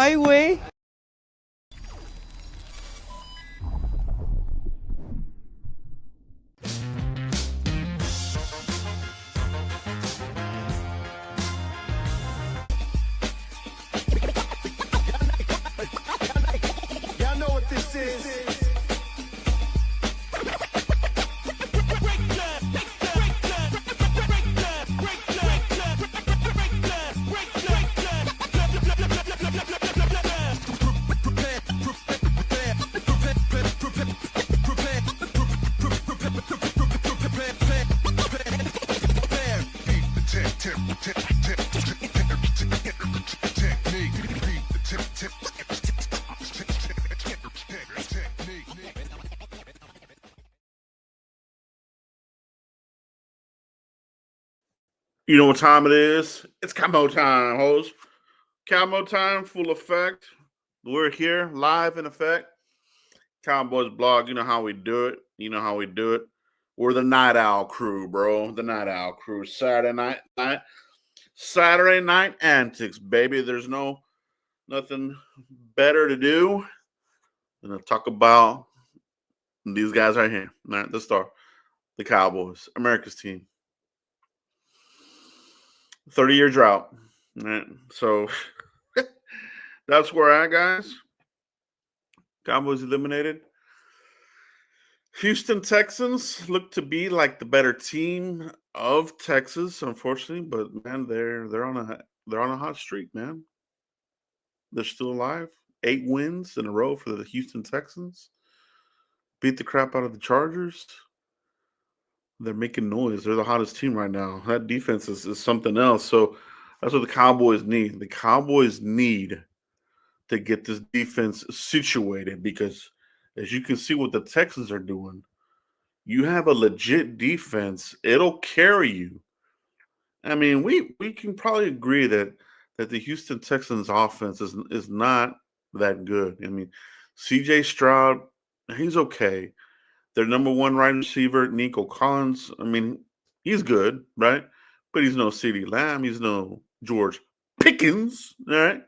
highway. Y'all know what this is. You know what time it is? It's Camo time, host. Camo time, full effect. We're here, live in effect. Cowboys blog, you know how we do it. You know how we do it. We're the Night Owl crew, bro. The Night Owl crew. Saturday night antics, baby. There's nothing better to do than to talk about these guys right here. All right, the star, the Cowboys, America's team. 30-year drought. Right? So that's where we're at, guys. Cowboys eliminated. Houston Texans look to be like the better team of Texas, unfortunately, but man, they're on a hot streak, man. They're still alive. 8 wins in a row for the Houston Texans. Beat the crap out of the Chargers. They're making noise. They're the hottest team right now. That defense is something else. So that's what the Cowboys need. The Cowboys need to get this defense situated because, as you can see what the Texans are doing, you have a legit defense. It'll carry you. I mean, we can probably agree that the Houston Texans offense is not that good. I mean, CJ Stroud, he's okay. Their number one wide receiver, Nico Collins, I mean, he's good, right? But he's no CeeDee Lamb. He's no George Pickens, all right?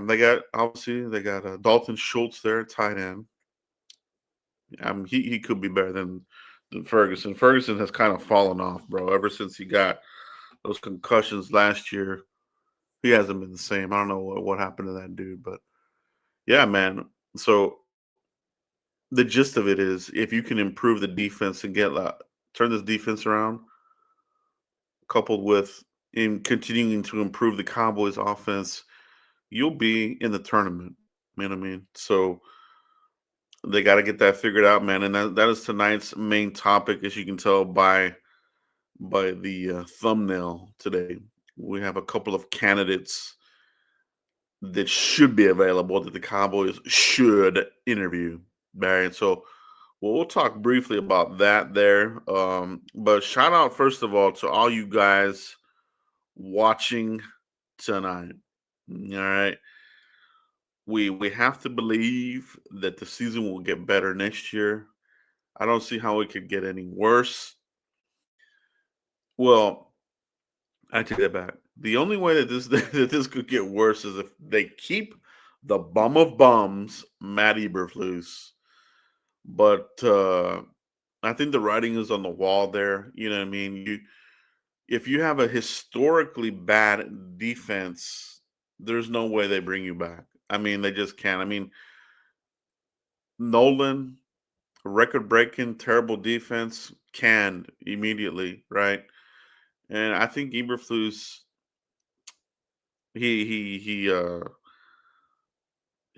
They got Dalton Schultz there, tight end. He could be better than Ferguson. Ferguson has kind of fallen off, bro. Ever since he got those concussions last year, he hasn't been the same. I don't know what happened to that dude, but yeah, man. So the gist of it is, if you can improve the defense and turn this defense around, coupled with in continuing to improve the Cowboys' offense, you'll be in the tournament. You know what I mean? So they got to get that figured out, man. And that is tonight's main topic, as you can tell by the thumbnail today. We have a couple of candidates that should be available that the Cowboys should interview. Right? So we'll talk briefly about that there. But shout out, first of all, to all you guys watching tonight. All right. We have to believe that the season will get better next year. I don't see how it could get any worse. Well, I take that back. The only way that this could get worse is if they keep the bum of bums, Matt Eberflus. But I think the writing is on the wall there. You know what I mean? If you have a historically bad defense, there's no way they bring you back. I mean, they just can't. I mean, Nolan, record-breaking, terrible defense, canned immediately, right? And I think Eberflus, he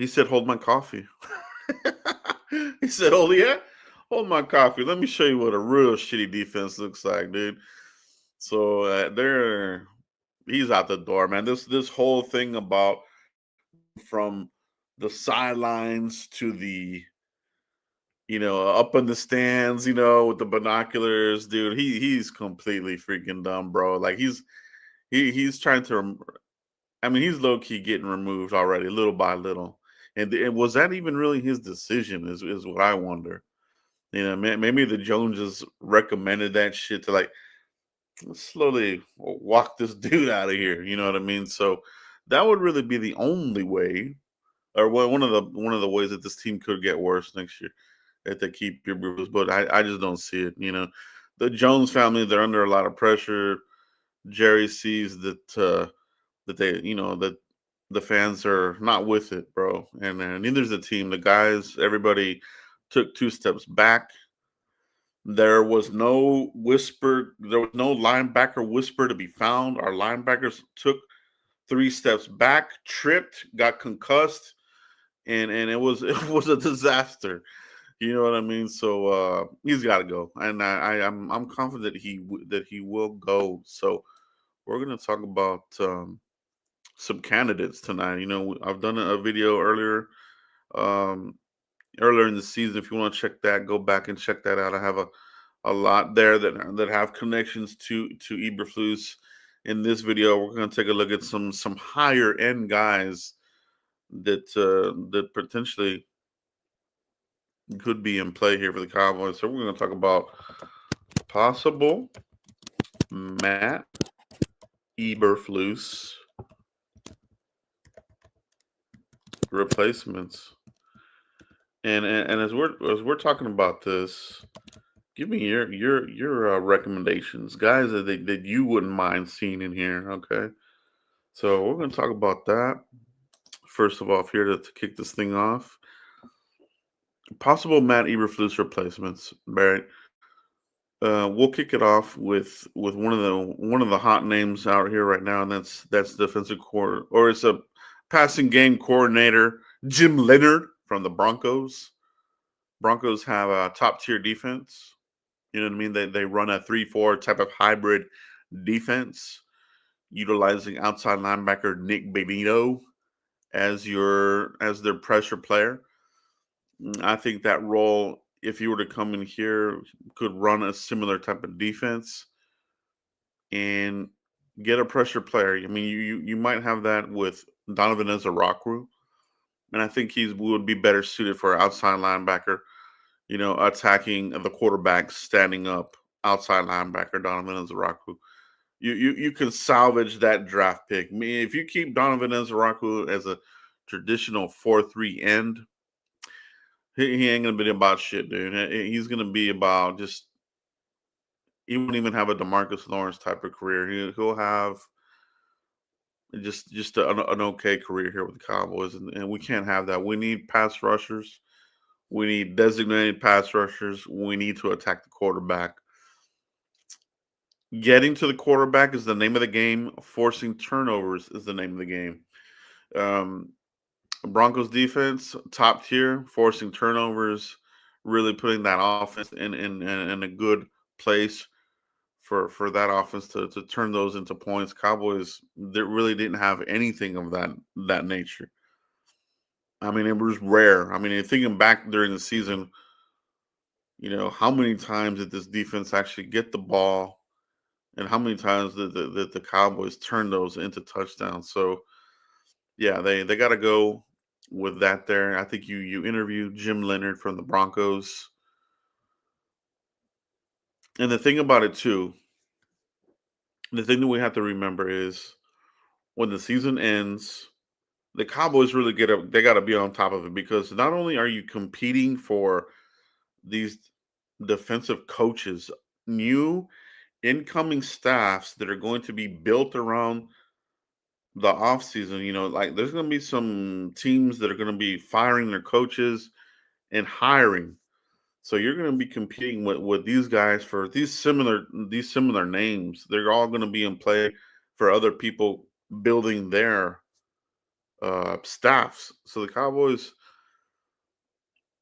said, "Hold my coffee." He said, "Oh yeah, hold my coffee. Let me show you what a real shitty defense looks like, dude." So he's out the door, man. This whole thing about from the sidelines to the up in the stands, with the binoculars, dude. He's completely freaking dumb, bro. Like he's trying to. I mean, he's low key getting removed already, little by little. And was that even really his decision? Is what I wonder. Maybe the Joneses recommended that shit to, like, let's slowly walk this dude out of here. You know what I mean? So That would really be the only way, or one of the ways that this team could get worse next year if they keep Eberflus. But I just don't see it. The Jones family, they're under a lot of pressure. Jerry sees that they that the fans are not with it, bro, and neither's the team. The guys, everybody took 2 steps back. There was no whisper. There was no linebacker whisper to be found. Our linebackers took 3 steps back, tripped, got concussed, and it was it was a disaster. You know what I mean? So he's got to go, and I'm confident that he will go. So we're gonna talk about some candidates tonight. I've done a video um, earlier in the season. If you want to check that, go back and check that out. I have a lot there that have connections to Eberflus. In this video, we're going to take a look at some higher end guys that potentially could be in play here for the Cowboys. So we're going to talk about possible Matt Eberflus replacements. And as we're talking about this, give me your recommendations, guys that you wouldn't mind seeing in here. Okay, so we're going to talk about that first of all here to kick this thing off. Possible Matt Eberflus replacements, Barrett. We'll kick it off with one of the hot names out here right now, and that's defensive core, or it's a passing game coordinator, Jim Leonhard from the Broncos. Broncos have a top tier defense. You know what I mean? They run a 3-4 type of hybrid defense, utilizing outside linebacker Nick Benito as their pressure player. I think that role, if you were to come in here, could run a similar type of defense and get a pressure player. I mean, you might have that with Donovan Ezra-Rockru, and I think he would be better suited for outside linebacker. Attacking the quarterback, standing up, outside linebacker Donovan Ezra-Rockru. You can salvage that draft pick. I mean, if you keep Donovan Ezra-Rockru as a traditional 4-3 end, he ain't gonna be about shit, dude. He's gonna be about just he won't even have a DeMarcus Lawrence type of career. He'll have just an okay career here with the Cowboys, and we can't have that. We need pass rushers. We need designated pass rushers. We need to attack the quarterback. Getting to the quarterback is the name of the game. Forcing turnovers is the name of the game. Um, Broncos defense, top tier, forcing turnovers, really putting that offense in a good place for that offense to turn those into points. Cowboys that really didn't have anything of that nature. I mean, it was rare. I mean, thinking back during the season, how many times did this defense actually get the ball, and how many times did the Cowboys turn those into touchdowns? So, yeah, they got to go with that there. I think you interviewed Jim Leonhard from the Broncos. And the thing about it too, the thing that we have to remember is when the season ends, the Cowboys really they got to be on top of it, because not only are you competing for these defensive coaches, new incoming staffs that are going to be built around the offseason, like there's going to be some teams that are going to be firing their coaches and hiring. So you're going to be competing with these guys for these similar names. They're all going to be in play for other people building their staffs. So the Cowboys,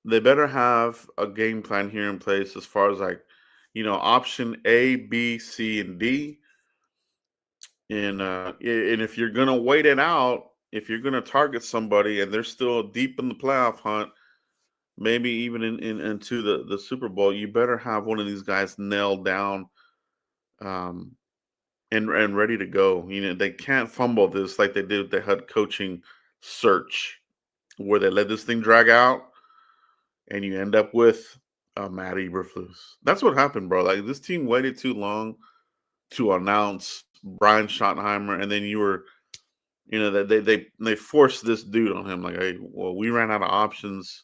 they better have a game plan here in place as far as like, option A, B, C, and D. And if you're gonna wait it out, if you're gonna target somebody and they're still deep in the playoff hunt, maybe even into the Super Bowl, you better have one of these guys nailed down, um, and ready to go. They can't fumble this like they did with the head coaching search, where they let this thing drag out, and you end up with Matt Eberflus. That's what happened, bro. Like this team waited too long to announce Brian Schottenheimer, and then you were You know that they forced this dude on him. Like, hey, well, we ran out of options.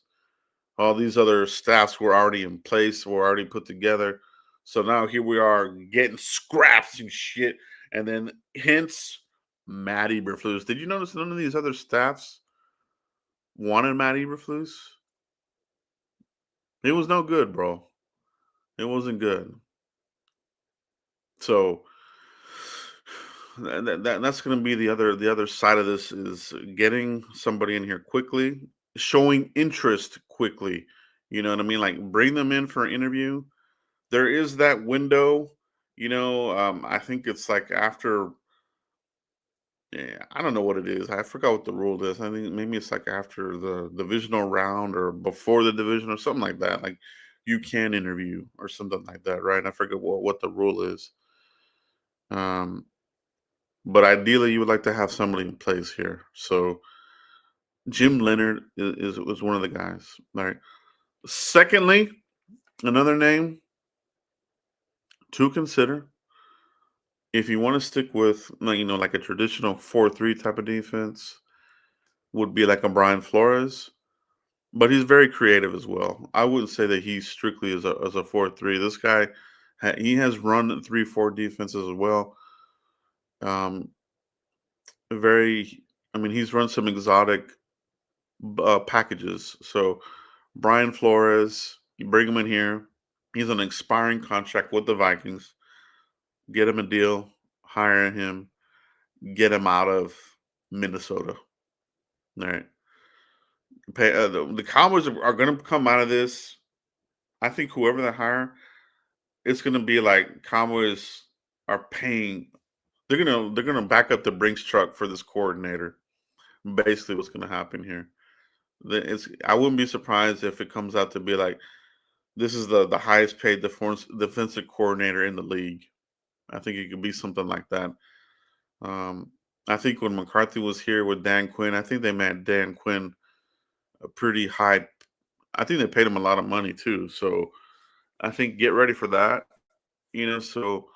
All these other staffs were already in place, were already put together. So now here we are getting scraps and shit. And then hence Matt Eberflus. Did you notice none of these other staffs wanted Matt Eberflus? It was no good, bro. It wasn't good. So that's going to be the other side of this is getting somebody in here quickly, showing interest quickly. You know what I mean? Like bring them in for an interview. There is that window. I think it's like after. Yeah, I don't know what it is. I forgot what the rule is. I think maybe it's like after the divisional round or before the division or something like that. Like you can interview or something like that, right? I forget what the rule is. Um, but ideally, you would like to have somebody in place here. So Jim Leonard was one of the guys. All right. Secondly, another name to consider if you want to stick with, like a traditional 4-3 type of defense, would be like a Brian Flores. But he's very creative as well. I wouldn't say that he's strictly as a 4-3. This guy, he has run 3-4 defenses as well. Um, very, I mean, he's run some exotic packages. So Brian Flores, you bring him in here. He's on an expiring contract with the Vikings. Get him a deal, hire him, get him out of Minnesota. All right. The Cowboys are going to come out of this. I think whoever they hire, it's going to be like Cowboys are paying. They're gonna back up the Brinks truck for this coordinator. Basically, what's going to happen here? I wouldn't be surprised if it comes out to be like this is the highest paid defensive coordinator in the league. I think it could be something like that. Um, I think when McCarthy was here with Dan Quinn, I think they made Dan Quinn a pretty high. I think they paid him a lot of money too. So I think get ready for that. So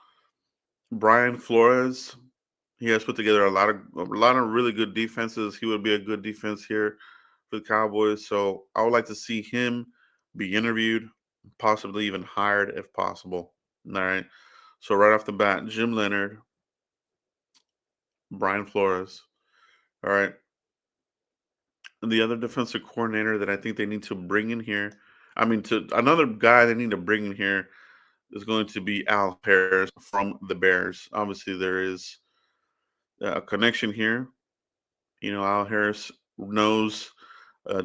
Brian Flores, he has put together a lot of really good defenses. He would be a good defense here for the Cowboys. So I would like to see him be interviewed, possibly even hired if possible. All right. So right off the bat, Jim Leonard, Brian Flores. All right. And the other defensive coordinator that I think they need to bring in here, to another guy they need to bring in here is going to be Al Harris from the Bears. Obviously, there is a connection here. Al Harris knows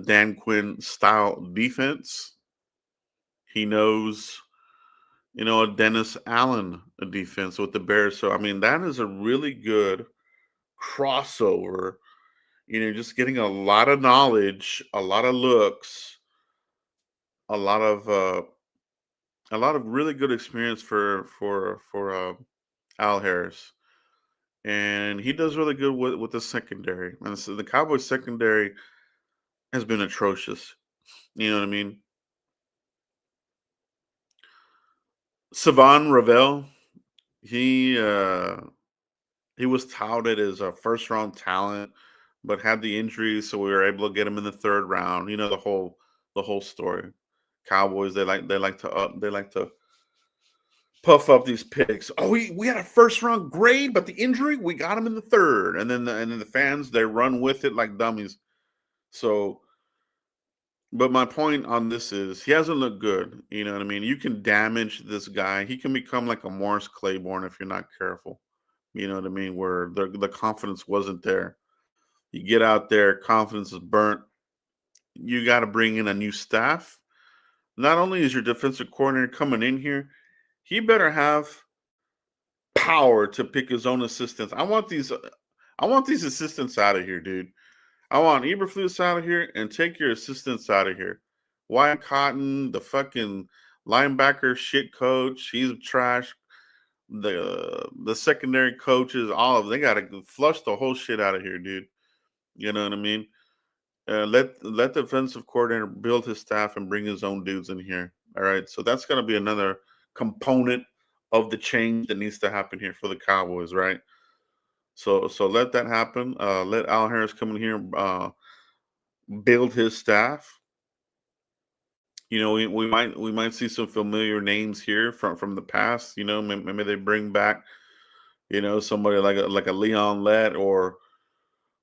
Dan Quinn style defense. He knows, a Dennis Allen defense with the Bears. So, that is a really good crossover. Just getting a lot of knowledge, a lot of looks, a lot of really good experience for Al Harris, and he does really good with the secondary. And so the Cowboys secondary has been atrocious. You know what I mean? Savon Ravel, he he was touted as a first round talent, but had the injury, so we were able to get him in the third round. The whole story. Cowboys they like to puff up these picks. Oh, we had a first round grade, but the injury we got him in the third, and then the fans they run with it like dummies. So, but my point on this is he hasn't looked good. You know what I mean? You can damage this guy. He can become like a Morris Claiborne if you're not careful. You know what I mean? Where the confidence wasn't there. You get out there, confidence is burnt. You got to bring in a new staff. Not only is your defensive coordinator coming in here, he better have power to pick his own assistants. I want these assistants out of here, dude. I want Eberflus out of here and take your assistants out of here. Wyatt Cotton, the fucking linebacker shit coach, he's trash. The secondary coaches, all of them, they gotta flush the whole shit out of here, dude. You know what I mean? Let the defensive coordinator build his staff and bring his own dudes in here. All right. So that's gonna be another component of the change that needs to happen here for the Cowboys, right? So let that happen. Let Al Harris come in here, build his staff. We might see some familiar names here from the past. Maybe they bring back somebody like a Leon Lett or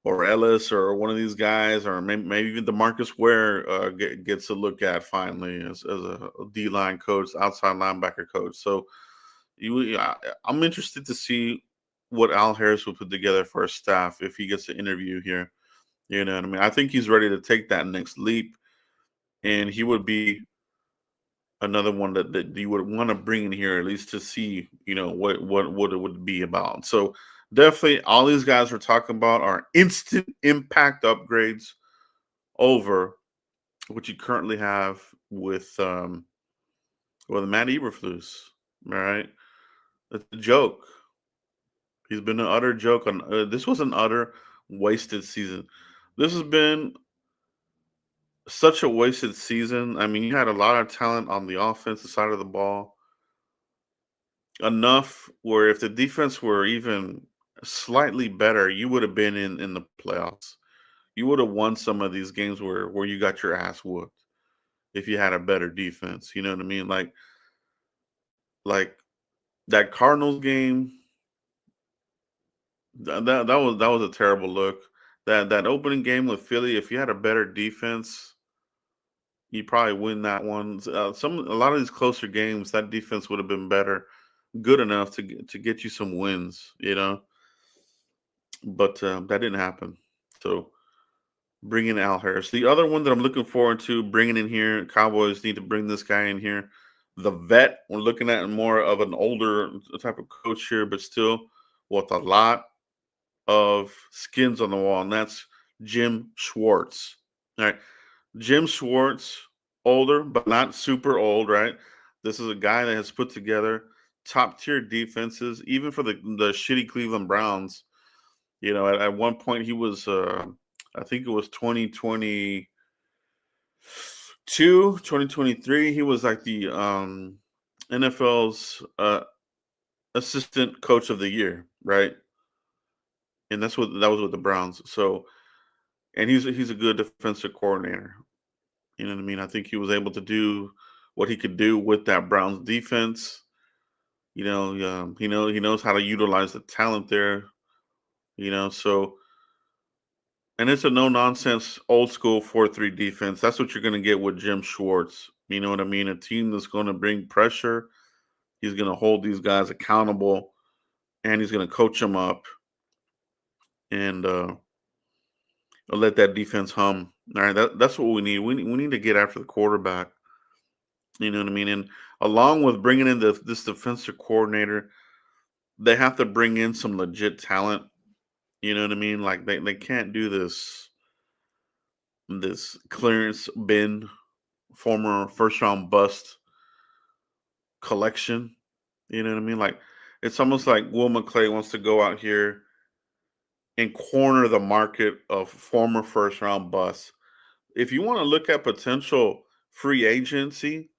Ellis or one of these guys, or maybe even DeMarcus Ware gets a look at finally as a D line coach, outside linebacker coach. So I'm interested to see what Al Harris will put together for a staff if he gets an interview here. You know what I mean? I think he's ready to take that next leap, and he would be another one that you would want to bring in here at least to see, what it would be about. So definitely all these guys we're talking about are instant impact upgrades over what you currently have with Matt Eberflus. All right. It's a joke. He's been an utter joke on this was an utter wasted season. This has been such a wasted season. I mean, you had a lot of talent on the offensive side of the ball, enough where if the defense were even slightly better, you would have been in the playoffs. You would have won some of these games where you got your ass whooped if you had a better defense. You know what I mean? Like that Cardinals game, that was a terrible look. That opening game with Philly, if you had a better defense, you probably win that one. A lot of these closer games, that defense would have been better, good enough to get you some wins. But that didn't happen. So bring in Al Harris. The other one that I'm looking forward to bringing in here, Cowboys need to bring this guy in here. The vet, we're looking at more of an older type of coach here, but still with a lot of skins on the wall, and that's Jim Schwartz. All right. Jim Schwartz, older, but not super old, right? This is a guy that has put together top tier defenses, even for the shitty Cleveland Browns. At one point he was, I think it was 2023. He was like the NFL's assistant coach of the year, right? And that was with the Browns. So, and he's a good defensive coordinator. You know what I mean? I think he was able to do what he could do with that Browns defense. He knows how to utilize the talent there. So, and it's a no nonsense old school 4-3 defense. That's what you're going to get with Jim Schwartz. You know what I mean? A team that's going to bring pressure. He's going to hold these guys accountable, and he's going to coach them up and let that defense hum. All right, that's what we need. We need to get after the quarterback. You know what I mean? And along with bringing in this defensive coordinator, they have to bring in some legit talent. You know what I mean? Like they can't do this clearance bin, former first round bust collection. You know what I mean? Like it's almost like Will McClay wants to go out here and corner the market of former first round busts. If you want to look at potential free agency,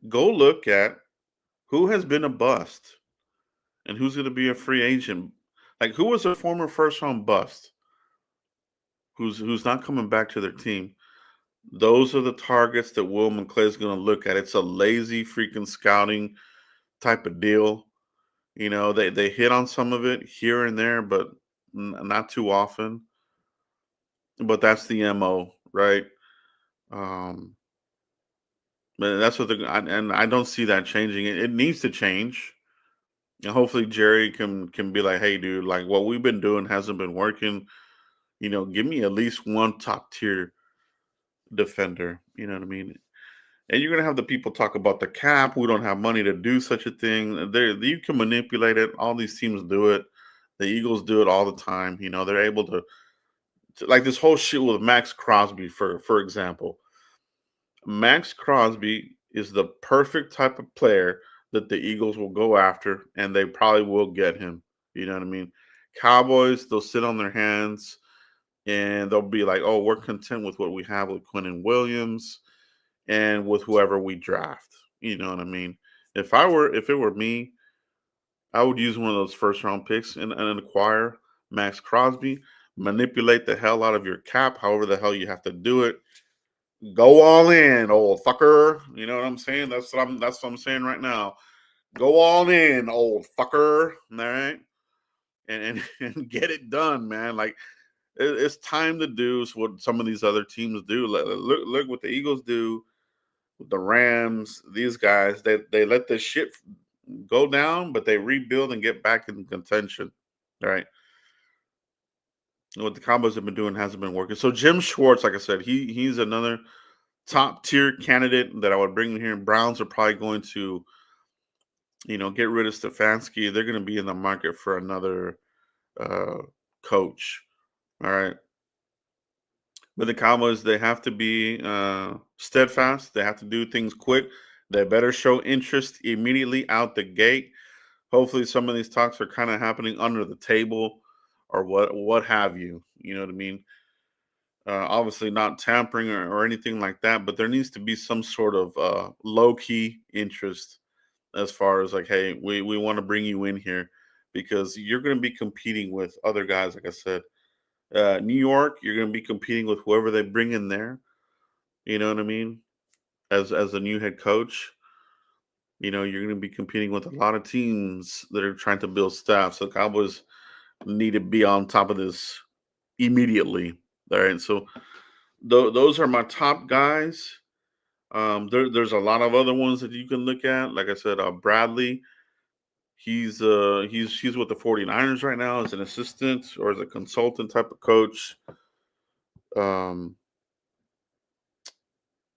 go look at who has been a bust and who's going to be a free agent. Like who was a former first round bust who's not coming back to their team. Those are the targets that Will McClay is going to look at. It's a lazy freaking scouting type of deal. They hit on some of it here and there, but not too often. But that's the MO, right? Um, but that's what and I don't see that changing. It needs to change. And hopefully Jerry can be like, hey, dude, like what we've been doing hasn't been working. Give me at least one top tier defender. You know what I mean? And you're gonna have the people talk about the cap. We don't have money to do such a thing. You can manipulate it. All these teams do it. The Eagles do it all the time. They're able to like this whole shit with Max Crosby, for example. Max Crosby is the perfect type of player that the Eagles will go after, and they probably will get him. You know what I mean? Cowboys, they'll sit on their hands and they'll be like, oh, we're content with what we have with Quinnen Williams and with whoever we draft. You know what I mean? If it were me, I would use one of those first round picks and acquire Max Crosby, manipulate the hell out of your cap, however the hell you have to do it. Go all in, old fucker. You know what I'm saying? That's what I'm saying right now. Go all in, old fucker. All right. And get it done, man. Like it's time to do what some of these other teams do. Look what the Eagles do with the Rams. These guys, they let this shit go down, but they rebuild and get back in contention. All right. What the Cowboys have been doing hasn't been working. So Jim Schwartz, like I said, he's another top tier candidate that I would bring in here. Browns are probably going to, get rid of Stefanski. They're going to be in the market for another coach. All right. But the Cowboys, they have to be steadfast. They have to do things quick. They better show interest immediately out the gate. Hopefully, some of these talks are kind of happening under the table, or what have you. You know what I mean? Obviously, not tampering or anything like that, but there needs to be some sort of low key interest as far as like, hey, we want to bring you in here because you're going to be competing with other guys. Like I said, New York, you're going to be competing with whoever they bring in there. You know what I mean? As a new head coach, you're going to be competing with a lot of teams that are trying to build staff. So the Cowboys need to be on top of this immediately. All right. So those are my top guys. There's a lot of other ones that you can look at. Like I said, Bradley, he's with the 49ers right now as an assistant or as a consultant type of coach.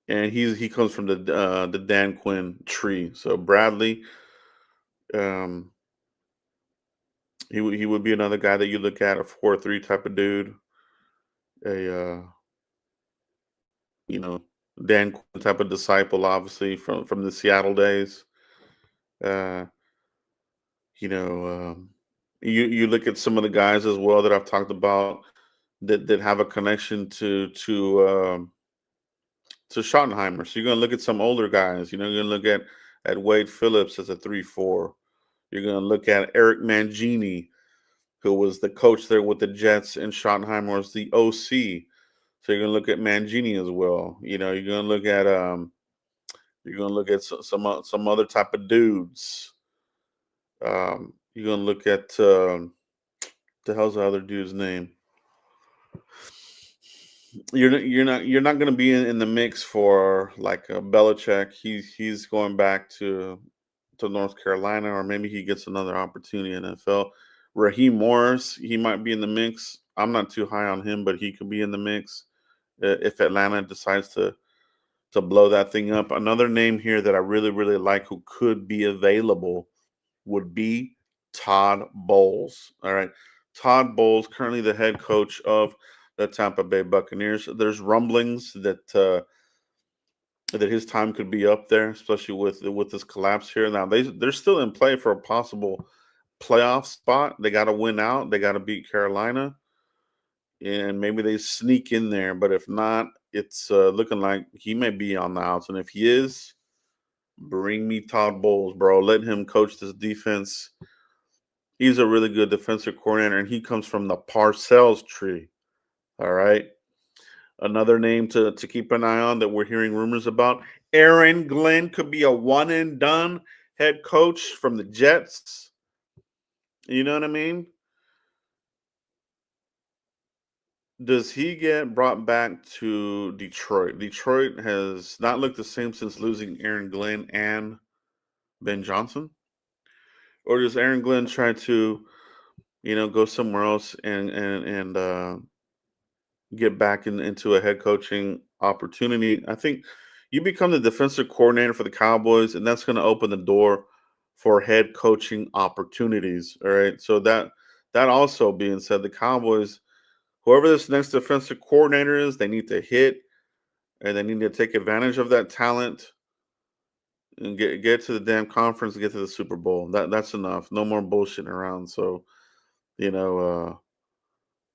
And he comes from the Dan Quinn tree. So Bradley, he would be another guy that you look at, a 4-3 type of dude, a you know Dan Quinn type of disciple, obviously from the Seattle days. Uh, you know, you look at some of the guys as well that I've talked about that have a connection to Schottenheimer. So you're gonna look at some older guys. You're gonna look at Wade Phillips as a 3-4. You're gonna look at Eric Mangini, who was the coach there with the Jets, and Schottenheimer was the OC. So you're gonna look at Mangini as well. You're gonna look at some other type of dudes. You're gonna look at the hell's the other dude's name? You're not going to be in the mix for like Belichick. He's going back to North Carolina, or maybe he gets another opportunity in NFL. Raheem Morris, he might be in the mix. I'm not too high on him, but he could be in the mix if Atlanta decides to blow that thing up. Another name here that I really really like who could be available would be Todd Bowles. All right. Todd Bowles, currently the head coach of the Tampa Bay Buccaneers. There's rumblings that his time could be up there, especially with this collapse here. Now they're still in play for a possible playoff spot. They got to win out. They got to beat Carolina, and maybe they sneak in there. But if not, it's looking like he may be on the outs. And if he is, bring me Todd Bowles, bro. Let him coach this defense. He's a really good defensive coordinator, and he comes from the Parcells tree. All right. Another name to keep an eye on that we're hearing rumors about. Aaron Glenn could be a one and done head coach from the Jets. You know what I mean? Does he get brought back to Detroit? Detroit has not looked the same since losing Aaron Glenn and Ben Johnson. Or does Aaron Glenn try to, go somewhere else and get back into a head coaching opportunity? I think you become the defensive coordinator for the Cowboys, and that's going to open the door for head coaching opportunities. All right. So that also being said, the Cowboys, whoever this next defensive coordinator is, they need to hit and they need to take advantage of that talent and get to the damn conference and get to the Super Bowl. That's enough. No more bullshitting around. So, you know,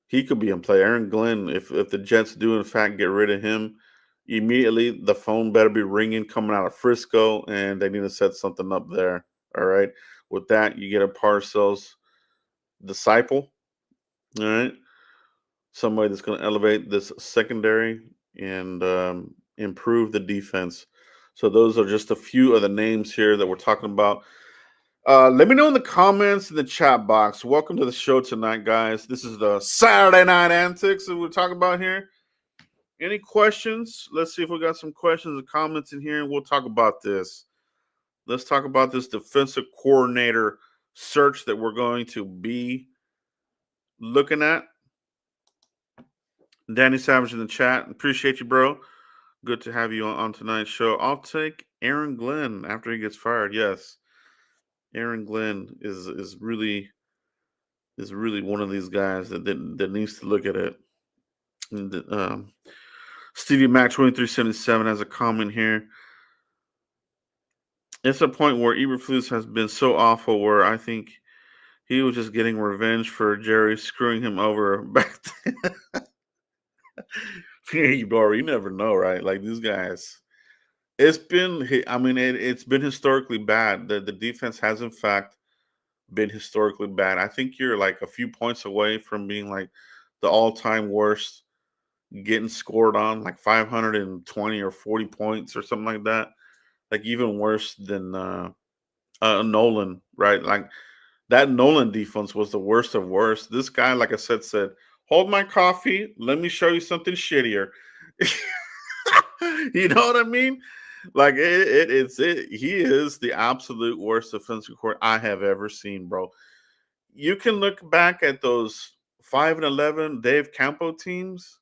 he could be in play. Aaron Glenn, if the Jets do in fact get rid of him, immediately the phone better be ringing coming out of Frisco, and they need to set something up there. All right. With that, you get a Parcells disciple, All right. Somebody that's going to elevate this secondary and improve the defense. So those are just a few of the names here that we're talking about. Let me know in the comments in the chat box. Welcome to the show tonight, guys. This is the Saturday Night Antics that we're talking about here. Any questions? Let's see if we got some questions and comments in here, and we'll talk about this. Let's talk about this defensive coordinator search that we're going to be looking at. Danny Savage in the chat. Appreciate you, bro. Good to have you on tonight's show. I'll take Aaron Glenn after he gets fired. Yes. Aaron Glenn is really one of these guys that needs to look at it. And, Stevie Mac 2377 has a comment here. It's a point where Eberflus has been so awful where I think he was just getting revenge for Jerry screwing him over back then. You never know, right? Like these guys. It's been historically bad. The defense has in fact been historically bad. I think you're like a few points away from being like the all-time worst, getting scored on like 520 or 40 points or something like that. Like even worse than Nolan, right? Like that Nolan defense was the worst of worst. This guy, like I said, hold my coffee. Let me show you something shittier. You know what I mean? Like he is the absolute worst defensive court I have ever seen, bro. You can look back at those 5-11 Dave Campo teams.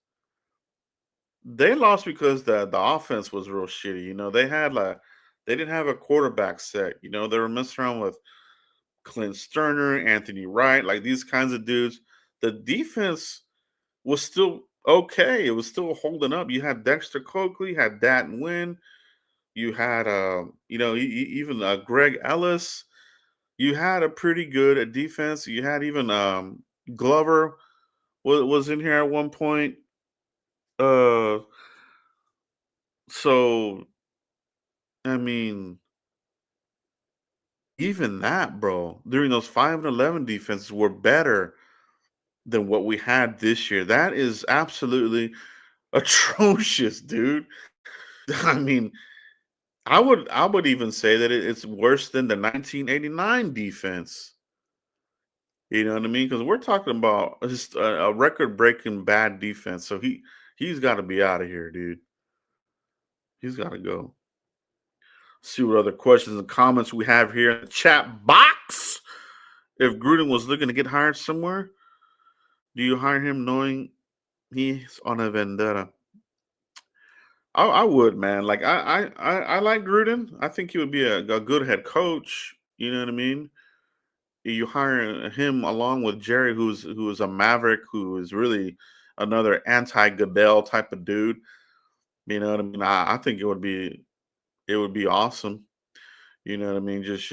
They lost because the offense was real shitty. They didn't have a quarterback set. They were messing around with Clint Sterner, Anthony Wright, like these kinds of dudes. The defense was still okay. It was still holding up. You had Dexter Coakley, you had Dat Wynn, you had even Greg Ellis. You had a pretty good defense. You had even Glover was in here at one point. Uh, so I mean, even that, bro, during those 5-11 defenses were better than what we had this year. That is absolutely atrocious, dude. I mean, I would even say that it's worse than the 1989 defense. You know what I mean? Because we're talking about just a record-breaking bad defense. So he's got to be out of here, dude. He's got to go. See what other questions and comments we have here in the chat box. If Gruden was looking to get hired somewhere, do you hire him knowing he's on a vendetta? I would, man. Like I like Gruden. I think he would be a good head coach. You know what I mean? You hire him along with Jerry, who's a maverick, who is really another anti-Goodell type of dude. You know what I mean? I think it would be awesome. You know what I mean? Just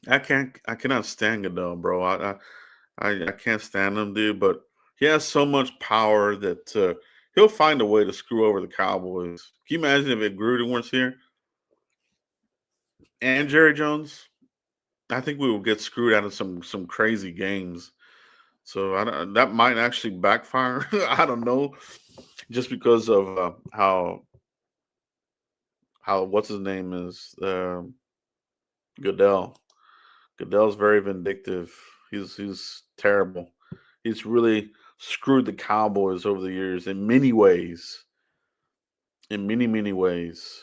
I cannot stand Goodell, bro. I can't stand him, dude. But he has so much power that he'll find a way to screw over the Cowboys. Can you imagine if Gruden was here and Jerry Jones? I think we will get screwed out of some crazy games. So that might actually backfire. I don't know, just because of how what's his name is Goodell. Goodell's very vindictive. He's terrible. He's really screwed the Cowboys over the years in many ways. In many, many ways.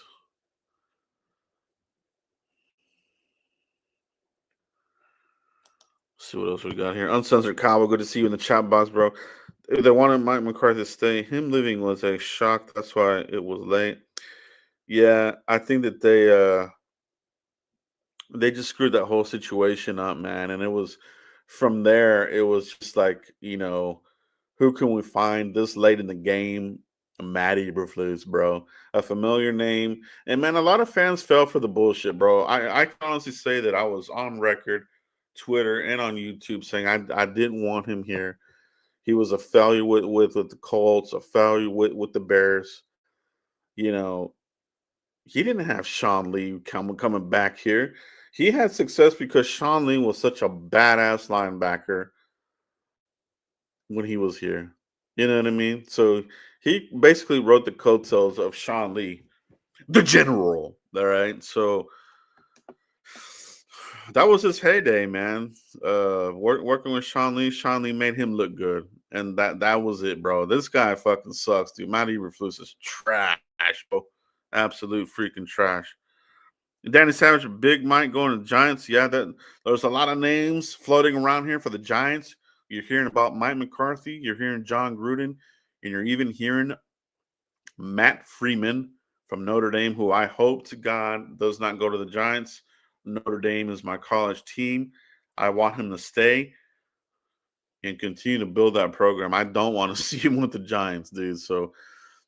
See what else we got here. Uncensored Cowboy, good to see you in the chat box, bro. They wanted Mike McCarthy to stay. Him leaving was a shock. That's why it was late. Yeah, I think that they just screwed that whole situation up, man. And it was from there, it was just like, who can we find this late in the game? Matt Eberflus, bro. A familiar name. And man, a lot of fans fell for the bullshit, bro. I can honestly say that I was on record, Twitter, and on YouTube saying I didn't want him here. He was a failure with the Colts, a failure with the Bears. You know, he didn't have Sean Lee coming back here. He had success because Sean Lee was such a badass linebacker. when he was here. You know what I mean? So he basically wrote the coattails of Sean Lee, the general. All right. So that was his heyday, man. Working with Sean Lee made him look good, and that was it, bro. This guy fucking sucks, dude. Matt Eberflus is trash, bro. Absolute freaking trash. Danny Savage, Big Mike going to the Giants. Yeah, that there's a lot of names floating around here for the Giants. You're hearing about Mike McCarthy. You're hearing John Gruden, and you're even hearing Matt Freeman from Notre Dame, who I hope to God does not go to the Giants. Notre Dame is my college team. I want him to stay and continue to build that program. I don't want to see him with the Giants, dude. So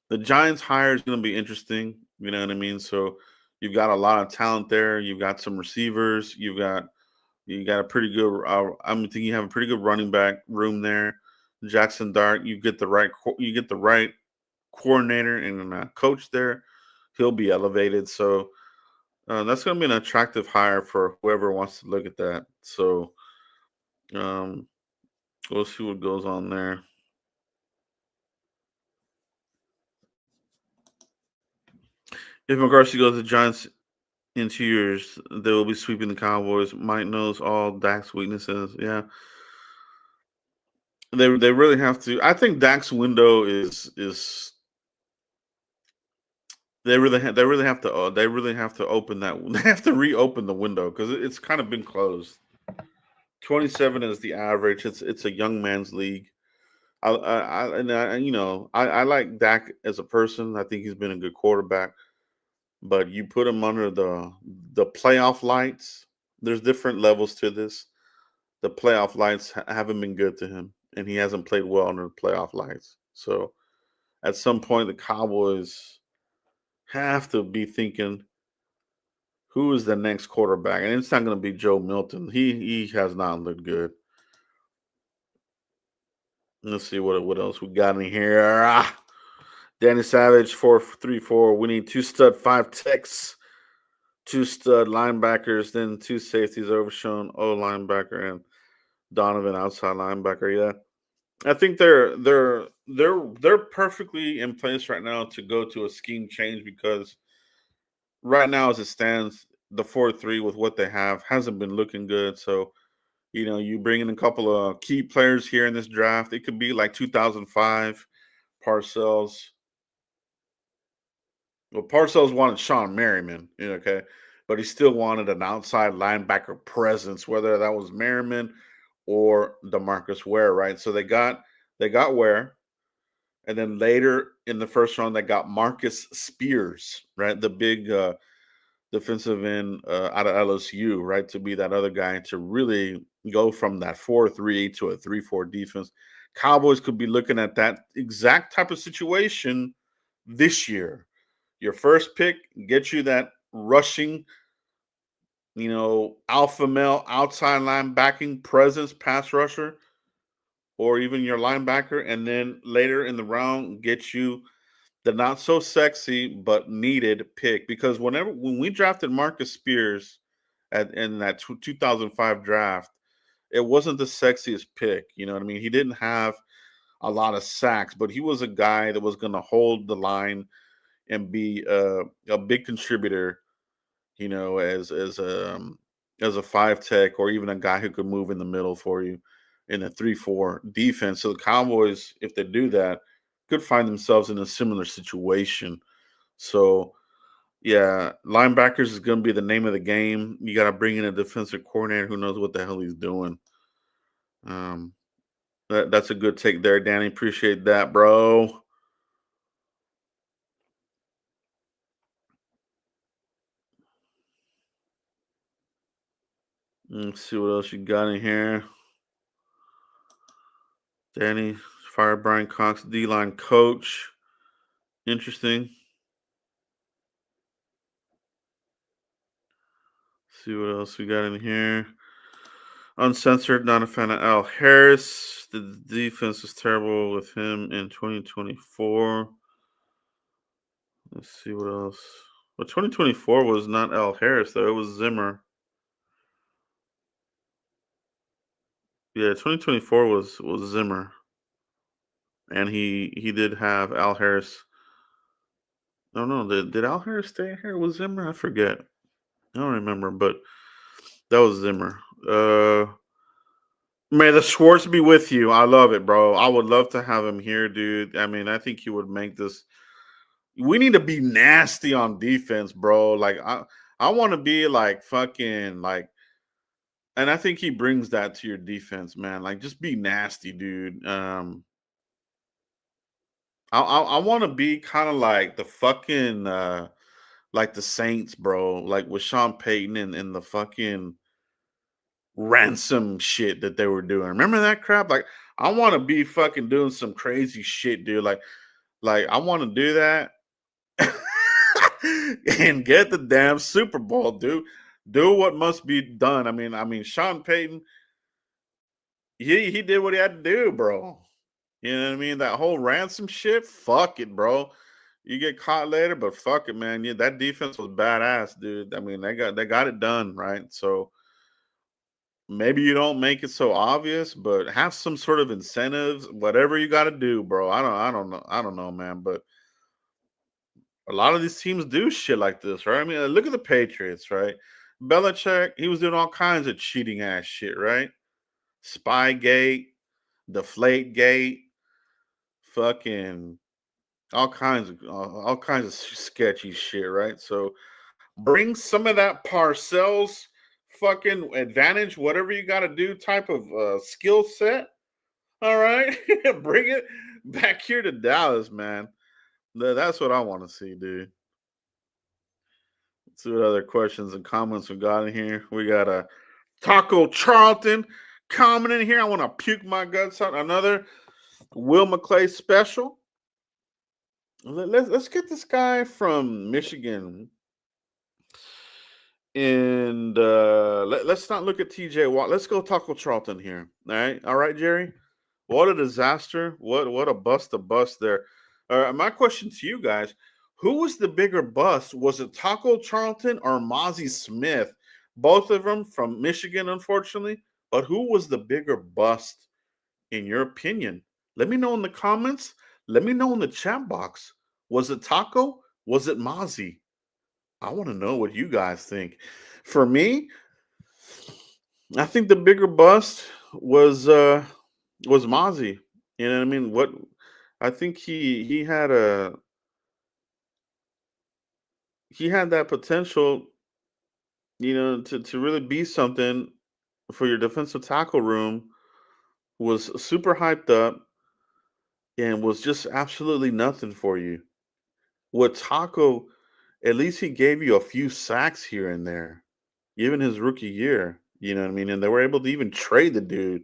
the Giants hire is going to be interesting. You know what I mean? So you've got a lot of talent there. You've got some receivers. You got a pretty good. I'm thinking you have a pretty good running back room there. Jackson Dart. You get the right coordinator and a coach there. He'll be elevated. So that's going to be an attractive hire for whoever wants to look at that. So um, we'll see what goes on there. If McCarthy goes to the Giants in 2 years, they will be sweeping the Cowboys. Mike knows all Dak's weaknesses. Yeah, they really have to. I think Dak's window is they really have to open that. They have to reopen the window because it's kind of been closed. 27 is the average. It's a young man's league. I like Dak as a person. I think he's been a good quarterback. But you put him under the playoff lights. There's different levels to this. The playoff lights haven't been good to him, and he hasn't played well under the playoff lights. So at some point, the Cowboys have to be thinking, who is the next quarterback? And it's not going to be Joe Milton. He has not looked good. Let's see what else we got in here. Danny Savage 4-3-4. We need two stud five techs, two stud linebackers, then two safeties. Overshown O linebacker and Donovan outside linebacker. Yeah, I think they're perfectly in place right now to go to a scheme change because right now as it stands, the 4-3 with what they have hasn't been looking good. So you bring in a couple of key players here in this draft. It could be like 2005 Parcells. Well, Parcells wanted Sean Merriman, okay, but he still wanted an outside linebacker presence, whether that was Merriman or Demarcus Ware, right? So they got Ware, and then later in the first round they got Marcus Spears, right, the big defensive end out of LSU, right, to be that other guy to really go from that 4-3 to a 3-4 defense. Cowboys could be looking at that exact type of situation this year. Your first pick gets you that rushing, alpha male outside linebacking presence pass rusher, or even your linebacker, and then later in the round get you the not so sexy but needed pick. Because when we drafted Marcus Spears in that 2005 draft, it wasn't the sexiest pick. You know what I mean? He didn't have a lot of sacks, but he was a guy that was going to hold the line and be a big contributor, as a five tech or even a guy who could move in the middle for you in a 3-4 defense. So the Cowboys, if they do that, could find themselves in a similar situation. So yeah, linebackers is going to be the name of the game. You got to bring in a defensive coordinator who knows what the hell he's doing. Um, that's a good take there, Danny. Appreciate that, bro. Let's see what else you got in here. Danny, fire Brian Cox, D line coach. Interesting. See what else we got in here. Uncensored, not a fan of Al Harris. The defense is terrible with him in 2024. Let's see what else. Well, 2024 was not Al Harris, though. It was Zimmer. Yeah, 2024 was Zimmer. and he did have Al Harris. No, did Al Harris stay here? Was Zimmer? I forget. I don't remember, but that was Zimmer. Uh, May the Schwartz be with you. I love it, bro. I would love to have him here, dude. I mean, I think he would make this. We need to be nasty on defense, bro. Like I want to be like fucking like, and I think he brings that to your defense, man. Like, just be nasty, dude. I want to be kind of like the fucking like the Saints, bro. Like with Sean Payton and the fucking ransom shit that they were doing. Remember that crap? Like, I want to be fucking doing some crazy shit, dude. Like I want to do that and get the damn Super Bowl, dude. Do what must be done. I mean, Sean Payton, he did what he had to do, bro. You know what I mean? That whole ransom shit, fuck it, bro. You get caught later, but fuck it, man. Yeah, that defense was badass, dude. I mean, they got it done, right? So maybe you don't make it so obvious, but have some sort of incentives, whatever you got to do, bro. I don't know, man. But a lot of these teams do shit like this, right? I mean, look at the Patriots, right? Belichick, he was doing all kinds of cheating ass shit, right? Spygate, Deflategate, fucking all kinds of sketchy shit, right? So bring some of that Parcells fucking advantage, whatever you got to do, type of skill set. All right, bring it back here to Dallas, man. That's what I want to see, dude. Let's see what other questions and comments we got in here. We got a Taco Charlton comment in here. I want to puke my guts out. Another Will McClay special. Let's get this guy from Michigan. And let's not look at TJ Watt. Let's go Taco Charlton here. All right, Jerry. What a disaster! What a bust there. My question to you guys: who was the bigger bust? Was it Taco Charlton or Mozzie Smith? Both of them from Michigan, unfortunately. But who was the bigger bust in your opinion? Let me know in the comments. Let me know in the chat box. Was it Taco? Was it Mozzie? I want to know what you guys think. For me, I think the bigger bust was Mozzie. You know what I mean? What I think he had that potential, to really be something for your defensive tackle room. Was super hyped up and was just absolutely nothing for you. With Taco, at least he gave you a few sacks here and there, even his rookie year. You know what I mean? And they were able to even trade the dude,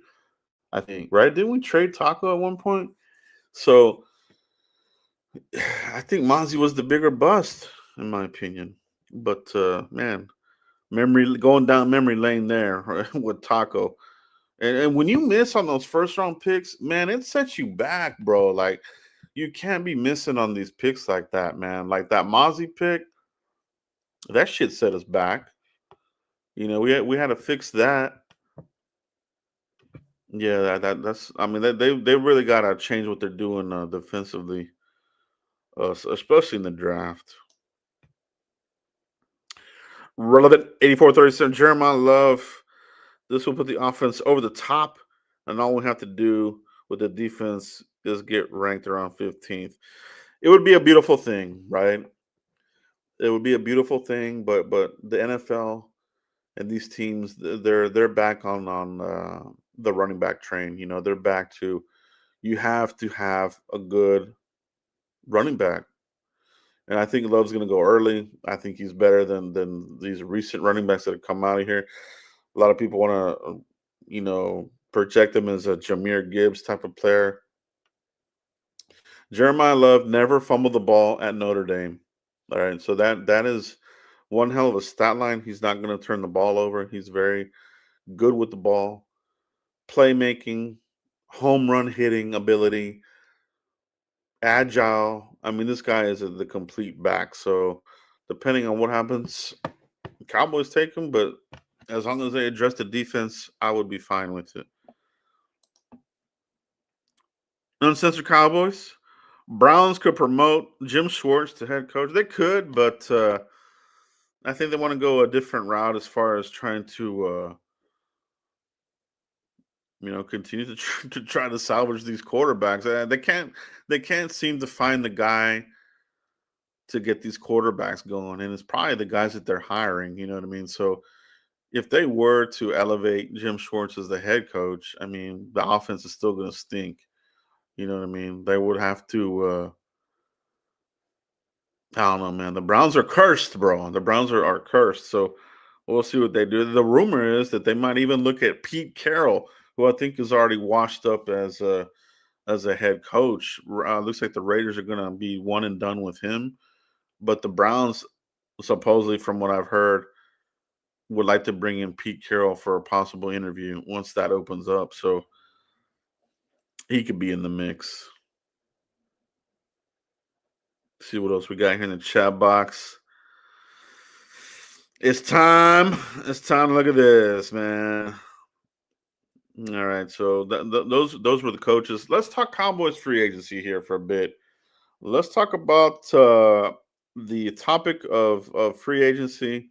I think, right? Didn't we trade Taco at one point? So I think Mozzie was the bigger bust, in my opinion. But man, memory going down memory lane there right, with Taco. And when you miss on those first round picks, man, it sets you back, bro. Like you can't be missing on these picks like that, man. Like that Mozzie pick, that shit set us back. We had to fix that. Yeah, that's. I mean, they really gotta change what they're doing defensively, especially in the draft. Relevant 84-37 Jeremiah Love. This will put the offense over the top, and all we have to do with the defense is get ranked around 15th. It would be a beautiful thing, right? It would be a beautiful thing, but the NFL and these teams, they're back on the running back train. They're back to you have to have a good running back. And I think Love's going to go early. I think he's better than these recent running backs that have come out of here. A lot of people want to, project him as a Jahmyr Gibbs type of player. Jeremiah Love never fumbled the ball at Notre Dame. All right, so that is one hell of a stat line. He's not going to turn the ball over. He's very good with the ball, playmaking, home run hitting ability, agile. I mean, this guy is the complete back. So depending on what happens, Cowboys take him, but as long as they address the defense, I would be fine with it. Uncensored Cowboys. Browns could promote Jim Schwartz to head coach. They could, but I think they want to go a different route as far as trying to, continue to to try to salvage these quarterbacks. They can't seem to find the guy to get these quarterbacks going, and it's probably the guys that they're hiring. You know what I mean? So if they were to elevate Jim Schwartz as the head coach, I mean, the offense is still going to stink. You know what I mean? They would have to. I don't know, man. The Browns are cursed, bro. The Browns are cursed. So we'll see what they do. The rumor is that they might even look at Pete Carroll, who I think is already washed up as a head coach. Looks like the Raiders are going to be one and done with him, but the Browns, supposedly, from what I've heard, would like to bring in Pete Carroll for a possible interview once that opens up. So he could be in the mix. See what else we got here in the chat box. It's time. It's time to look at this, man. All right. So those were the coaches. Let's talk Cowboys free agency here for a bit. Let's talk about the topic of free agency,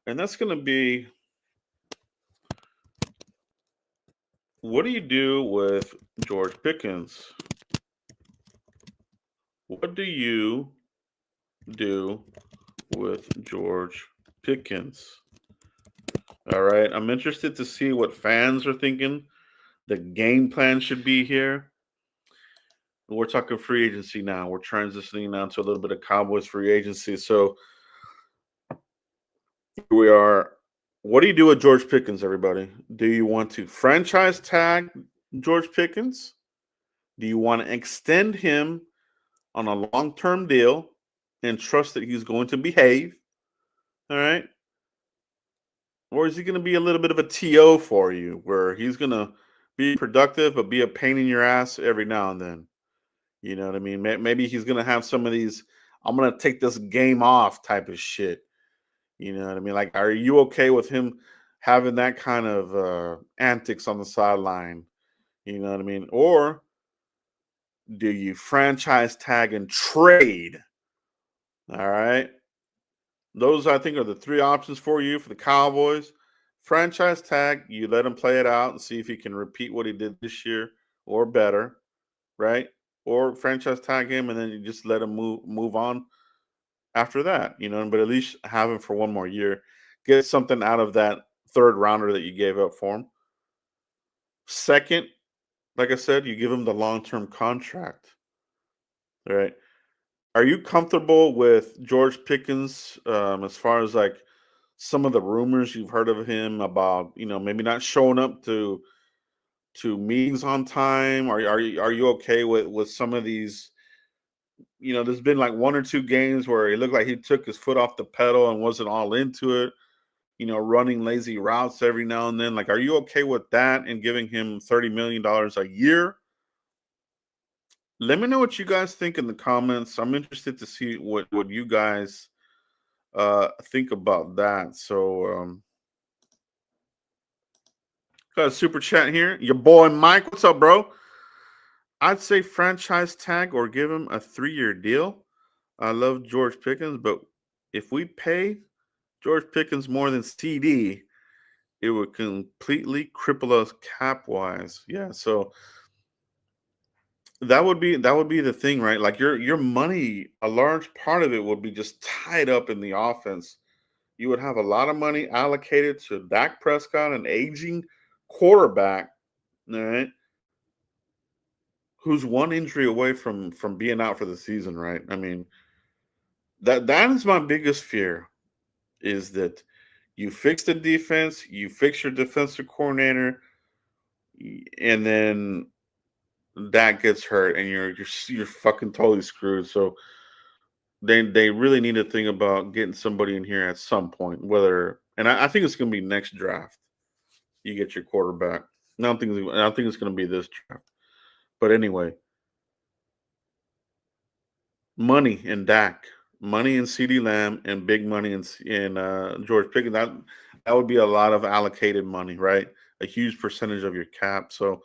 and that's going to be, what do you do with George Pickens? What do you do with George Pickens? All right. I'm interested to see what fans are thinking. The game plan should be here. We're talking free agency now. We're transitioning now to a little bit of Cowboys free agency. So here we are. What do you do with George Pickens, everybody? Do you want to franchise tag George Pickens? Do you want to extend him on a long-term deal and trust that he's going to behave? All right. Or is he going to be a little bit of a TO for you where he's going to be productive but be a pain in your ass every now and then? You know what I mean? Maybe he's going to have some of these, I'm going to take this game off type of shit. You know what I mean? Like, are you okay with him having that kind of antics on the sideline? You know what I mean? Or do you franchise tag and trade? All right. Those, I think, are the three options for you for the Cowboys. Franchise tag, you let him play it out and see if he can repeat what he did this year or better, right? Or franchise tag him and then you just let him move on after that, but at least have him for one more year. Get something out of that third rounder that you gave up for him. Second, like I said, you give him the long-term contract. All right. Are you comfortable with George Pickens as far as like some of the rumors you've heard of him about, maybe not showing up to meetings on time? Are you okay with some of these? There's been like one or two games where it looked like he took his foot off the pedal and wasn't all into it. Running lazy routes every now and then. Like, are you okay with that and giving him $30 million a year? Let me know what you guys think in the comments. I'm interested to see what you guys think about that. So, got a super chat here. Your boy Mike, what's up, bro? I'd say franchise tag or give him a 3-year deal. I love George Pickens, but if we pay George Pickens more than CD, it would completely cripple us cap wise. Yeah, so that would be the thing, right? Like your money, a large part of it would be just tied up in the offense. You would have a lot of money allocated to Dak Prescott, an aging quarterback, all right, who's one injury away from being out for the season, right? I mean, that is my biggest fear, is that you fix the defense, you fix your defensive coordinator, and then Dak gets hurt, and you're fucking totally screwed. So they really need to think about getting somebody in here at some point. And I think it's going to be next draft. You get your quarterback. I don't think it's going to be this draft. But anyway, money in Dak, money in CD Lamb, and big money in George Pickens. That would be a lot of allocated money, right? A huge percentage of your cap. So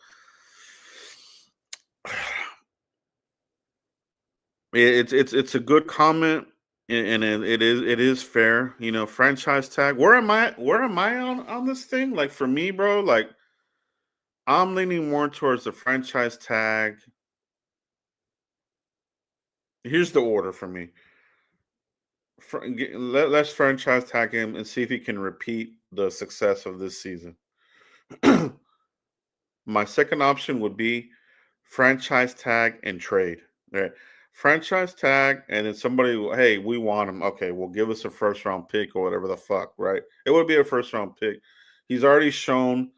It's a good comment, and it is fair. Franchise tag. Where am I on this thing? Like for me, bro. Like I'm leaning more towards the franchise tag. Here's the order for me. Let's franchise tag him and see if he can repeat the success of this season. My second option would be franchise tag and trade. Right? Franchise tag, and then somebody, hey, we want him. Okay, well, give us a first round pick or whatever the fuck, right? It would be a first round pick. He's already shown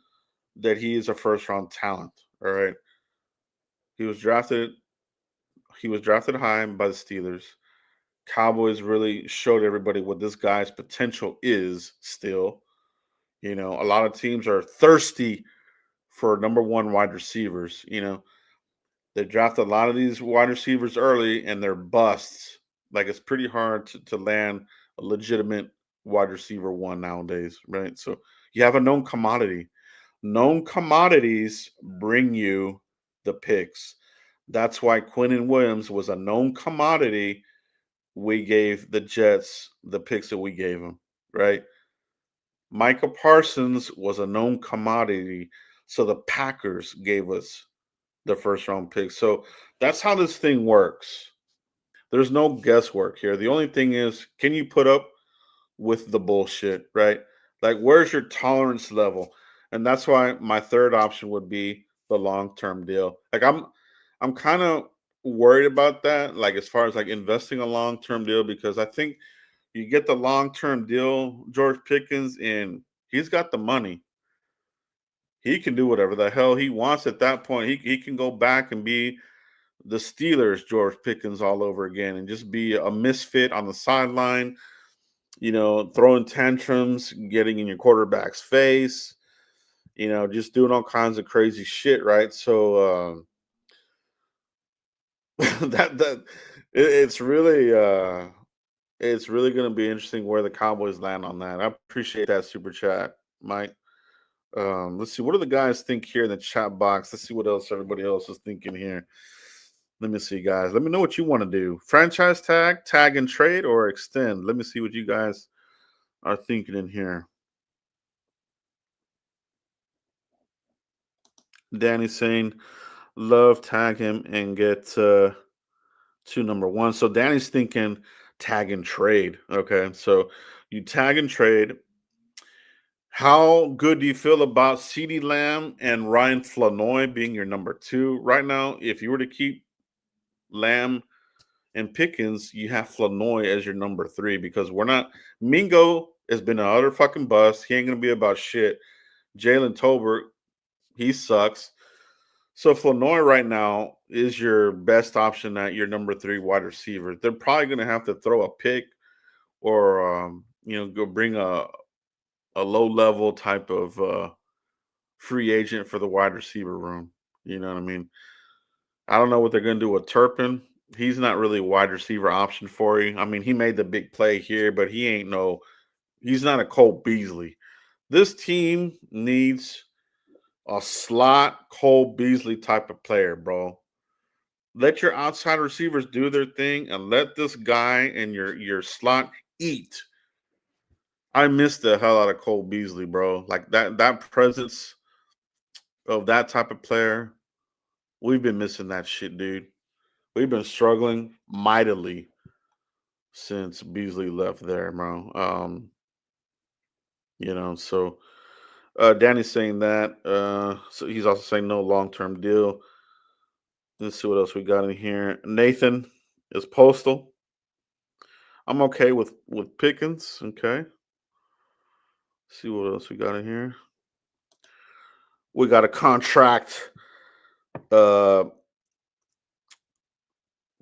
that he is a first round talent. All right. He was drafted. He was drafted high by the Steelers. Cowboys really showed everybody what this guy's potential is still. A lot of teams are thirsty for number one wide receivers. They draft a lot of these wide receivers early and they're busts. Like it's pretty hard to land a legitimate wide receiver one nowadays, right? So you have a known commodity. Known commodities bring you the picks. That's why Quentin Williams was a known commodity. We gave the Jets the picks that we gave them, right? Micah Parsons was a known commodity. So the Packers gave us the first round pick. So that's how this thing works. There's no guesswork here. The only thing is, can you put up with the bullshit, right? Like, where's your tolerance level? And that's why my third option would be the long term deal. Like, I'm kind of worried about that. Like, as far as like investing a long term deal, because I think you get the long term deal, George Pickens, and he's got the money. He can do whatever the hell he wants at that point. He can go back and be the Steelers, George Pickens, all over again, and just be a misfit on the sideline, throwing tantrums, getting in your quarterback's face, just doing all kinds of crazy shit, right? So that it's really going to be interesting where the Cowboys land on that. I appreciate that super chat, Mike. Let's see. What do the guys think here in the chat box? Let's see what else everybody else is thinking here. Let me see, guys. Let me know what you want to do. Franchise tag, tag and trade, or extend. Let me see what you guys are thinking in here. Danny saying, love, tag him, and get to number one. So Danny's thinking tag and trade. Okay. So you tag and trade. How good do you feel about CeeDee Lamb and Ryan Flanoy being your number two? Right now, if you were to keep Lamb and Pickens, you have Flanoy as your number three because we're not. Mingo has been an utter fucking bust. He ain't gonna be about shit. Jalen Tolbert, he sucks. So Flanoy right now is your best option at your number three wide receiver. They're probably gonna have to throw a pick or go bring a low level type of free agent for the wide receiver room. You know what I mean? I don't know what they're gonna do with Turpin. He's not really a wide receiver option for you. I mean, he made the big play here, but he's not a Cole Beasley. This team needs a slot Cole Beasley type of player, bro. Let your outside receivers do their thing and let this guy in your slot eat. I miss the hell out of Cole Beasley, bro. Like that presence of that type of player. We've been missing that shit, dude. We've been struggling mightily since Beasley left there, bro. So Danny's saying that. So he's also saying no long term deal. Let's see what else we got in here. Nathan is postal. I'm okay with Pickens. Okay. See what else we got in here. We got a contract uh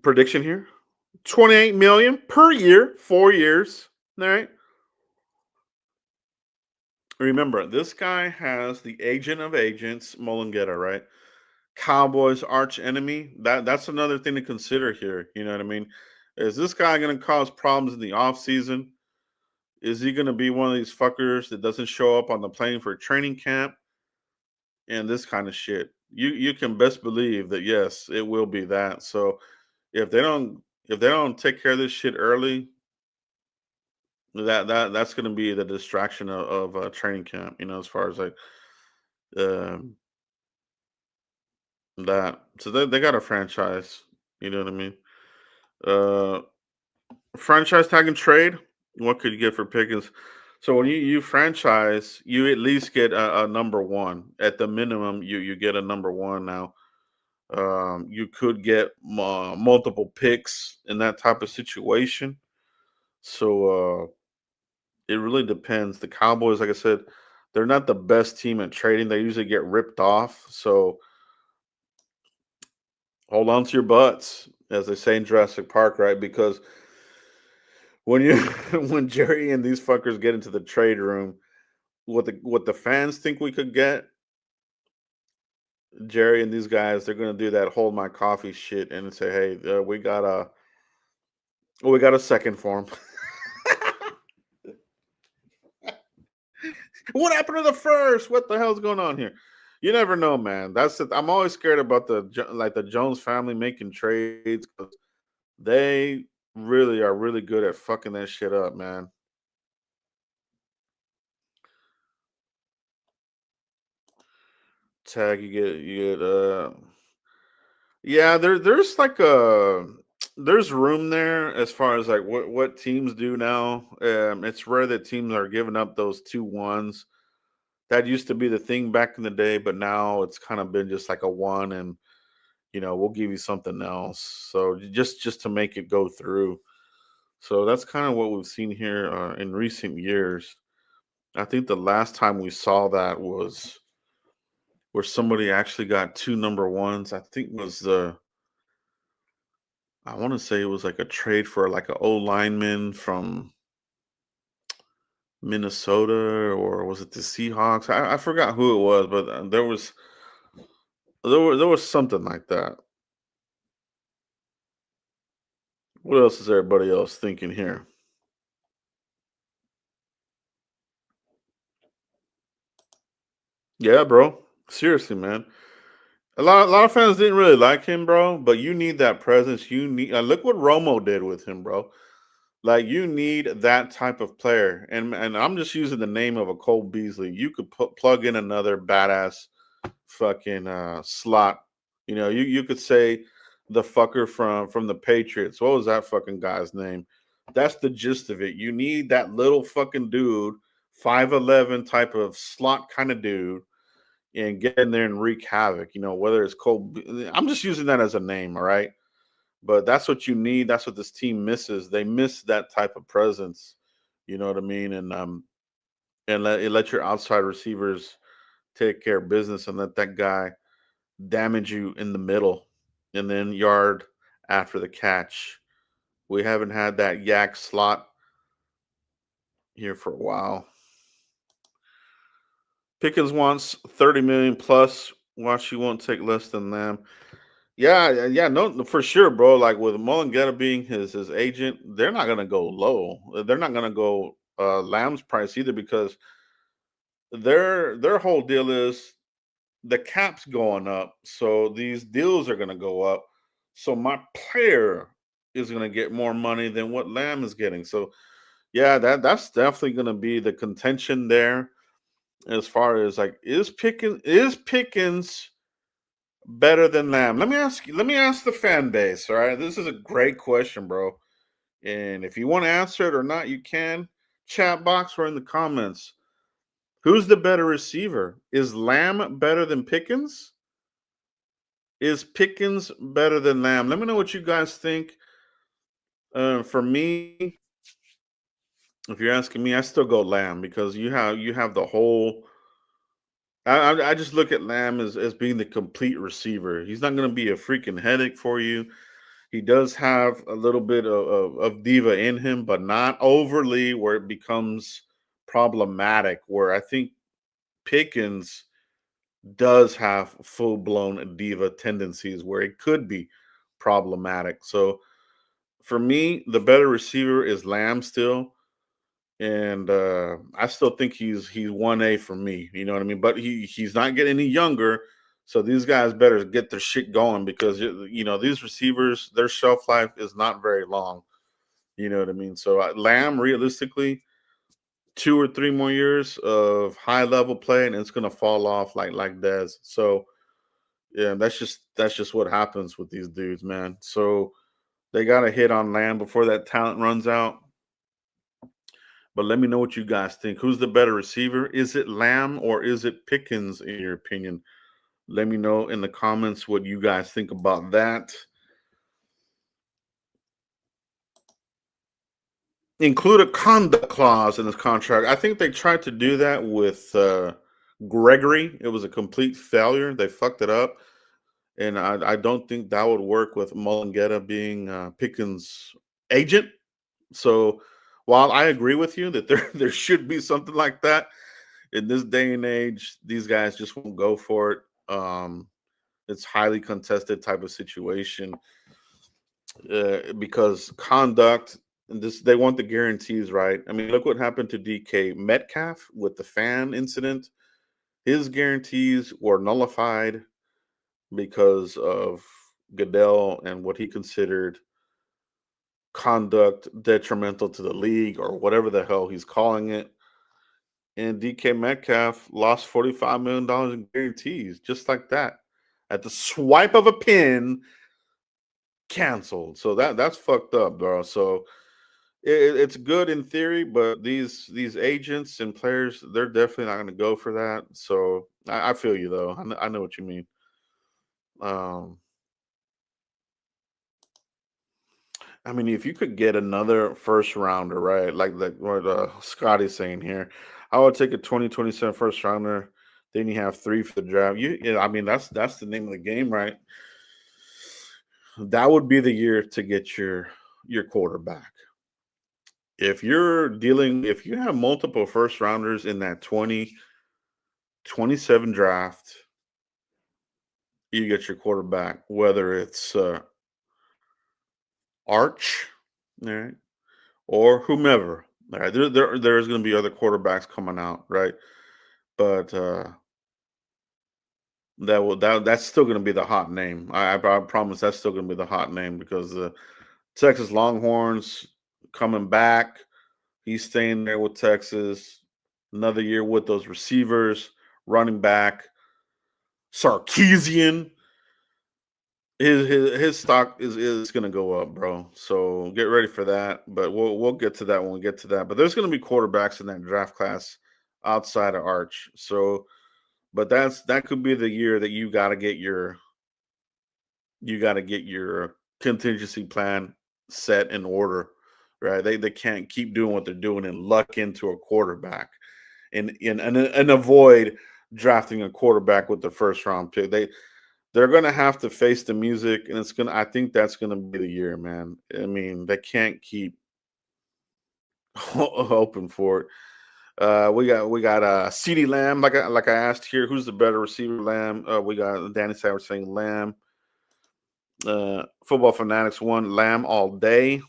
prediction here. 28 million per year, 4 years. All right. Remember, this guy has the agent of agents, Molingetta, right? Cowboys arch enemy. That's another thing to consider here. You know what I mean? Is this guy going to cause problems in the offseason? Is he going to be one of these fuckers that doesn't show up on the plane for training camp and this kind of shit? You can best believe that yes, it will be that. So if they don't If they don't take care of this shit early, that's going to be the distraction of training camp. As far as like um, that. So they got a franchise. You know what I mean? Uh, Franchise tag and trade. What could you get for Pickens? So when you franchise, you at least get a number one. At the minimum, you get a number one now. You could get multiple picks in that type of situation. So it really depends. The Cowboys, like I said, they're not the best team at trading. They usually get ripped off. So hold on to your butts, as they say in Jurassic Park, right? Because when you when Jerry and these fuckers get into the trade room, what the fans think we could get, Jerry and these guys, they're gonna do that hold my coffee shit and say, hey, we got a second for him. What happened to the first? What the hell's going on here? You never know, man. That's it. I'm always scared about the Jones family making trades because they really are really good at fucking that shit up, man. Tag, you get yeah, there's like a there's room there as far as like what teams do now. It's rare that teams are giving up those 2 1s. That used to be the thing back in the day, but now it's kind of been just like a one, and we'll give you something else. So just to make it go through. So that's kind of what we've seen here in recent years. I think the last time we saw that was where somebody actually got two number ones. I think was I want to say it was like a trade for like an old lineman from Minnesota, or was it the Seahawks? I forgot who it was, but there was something like that. What else is everybody else thinking here? Yeah, bro. Seriously, man. A lot of fans didn't really like him, bro. But you need that presence. You need look what Romo did with him, bro. Like you need that type of player. And I'm just using the name of a Cole Beasley. You could plug in another badass fucking slot. You could say the fucker from the Patriots. What was that fucking guy's name? That's the gist of it. You need that little fucking dude, 5'11 type of slot kind of dude, and get in there and wreak havoc. Whether it's Cole, I'm just using that as a name, all right. But that's what you need. That's what this team misses. They miss that type of presence. You know what I mean? And let your outside receivers take care of business and let that guy damage you in the middle and then yard after the catch. We haven't had that yak slot here for a while. Pickens wants 30 million plus. Watch, you won't take less than them. Yeah, yeah, no, for sure, bro. Like with Mullen being his agent, they're not gonna go low. They're not gonna go Lamb's price either because their whole deal is the cap's going up, so these deals are gonna go up. So my player is gonna get more money than what Lamb is getting. So yeah, that's definitely gonna be the contention there as far as like is Pickens better than Lamb? Let me ask the fan base. All right, this is a great question, bro. And if you want to answer it or not, you can. Chat box or in the comments. Who's the better receiver? Is Lamb better than Pickens? Is Pickens better than Lamb? Let me know what you guys think. For me, if you're asking me, I still go Lamb because you have the whole. I just look at Lamb as being the complete receiver. He's not going to be a freaking headache for you. He does have a little bit of diva in him, but not overly where it becomes problematic. Where I think Pickens does have full blown diva tendencies where it could be problematic. So for me, the better receiver is Lamb still. And I still think he's 1A for me. You know what I mean? But he's not getting any younger. So these guys better get their shit going because these receivers, their shelf life is not very long. You know what I mean? So Lamb, realistically, 2 or 3 more years of high level play, and it's gonna fall off like Dez. So yeah, that's just what happens with these dudes, man. So they got to hit on Lamb before that talent runs out. But let me know what you guys think. Who's the better receiver? Is it Lamb or is it Pickens, in your opinion? Let me know in the comments what you guys think about that. Include a conduct clause in his contract. I think they tried to do that with Gregory. It was a complete failure. They fucked it up. And I don't think that would work with Mulugheta being Pickens' agent. So while I agree with you that there should be something like that, in this day and age, these guys just won't go for it. It's highly contested type of situation because conduct and this they want the guarantees, right? I mean, look what happened to DK Metcalf with the fan incident. His guarantees were nullified because of Goodell and what he considered conduct detrimental to the league or whatever the hell he's calling it. And DK Metcalf lost $45 million in guarantees just like that. At the swipe of a pen, canceled. So that's fucked up, bro. So it's good in theory, but these agents and players, they're definitely not going to go for that. So I feel you though. I know what you mean. Um, I mean, if you could get another first rounder, right? Like what Scotty's saying here, I would take a 2027 first rounder. Then you have 3 for the draft. I mean, that's the name of the game, right? That would be the year to get your quarterback. If you have multiple first rounders in that 2027 draft, you get your quarterback, whether it's Arch, all right, or whomever. All right, there's going to be other quarterbacks coming out, right? But that's still going to be the hot name. I promise that's still going to be the hot name because the Texas Longhorns coming back. He's staying there with Texas another year with those receivers, running back, Sarkeesian. His stock is going to go up, bro. So get ready for that. But we'll get to that when we get to that. But there's going to be quarterbacks in that draft class outside of Arch. So, but that could be the year that you got to get your contingency plan set in order, right? They can't keep doing what they're doing and luck into a quarterback and avoid drafting a quarterback with the first round pick. They're gonna have to face the music, and I think that's gonna be the year, man. I mean, they can't keep open for it. We got CeeDee Lamb, like I asked here, who's the better receiver? Lamb. We got Danny Savage saying Lamb. Football Fanatics won Lamb all day.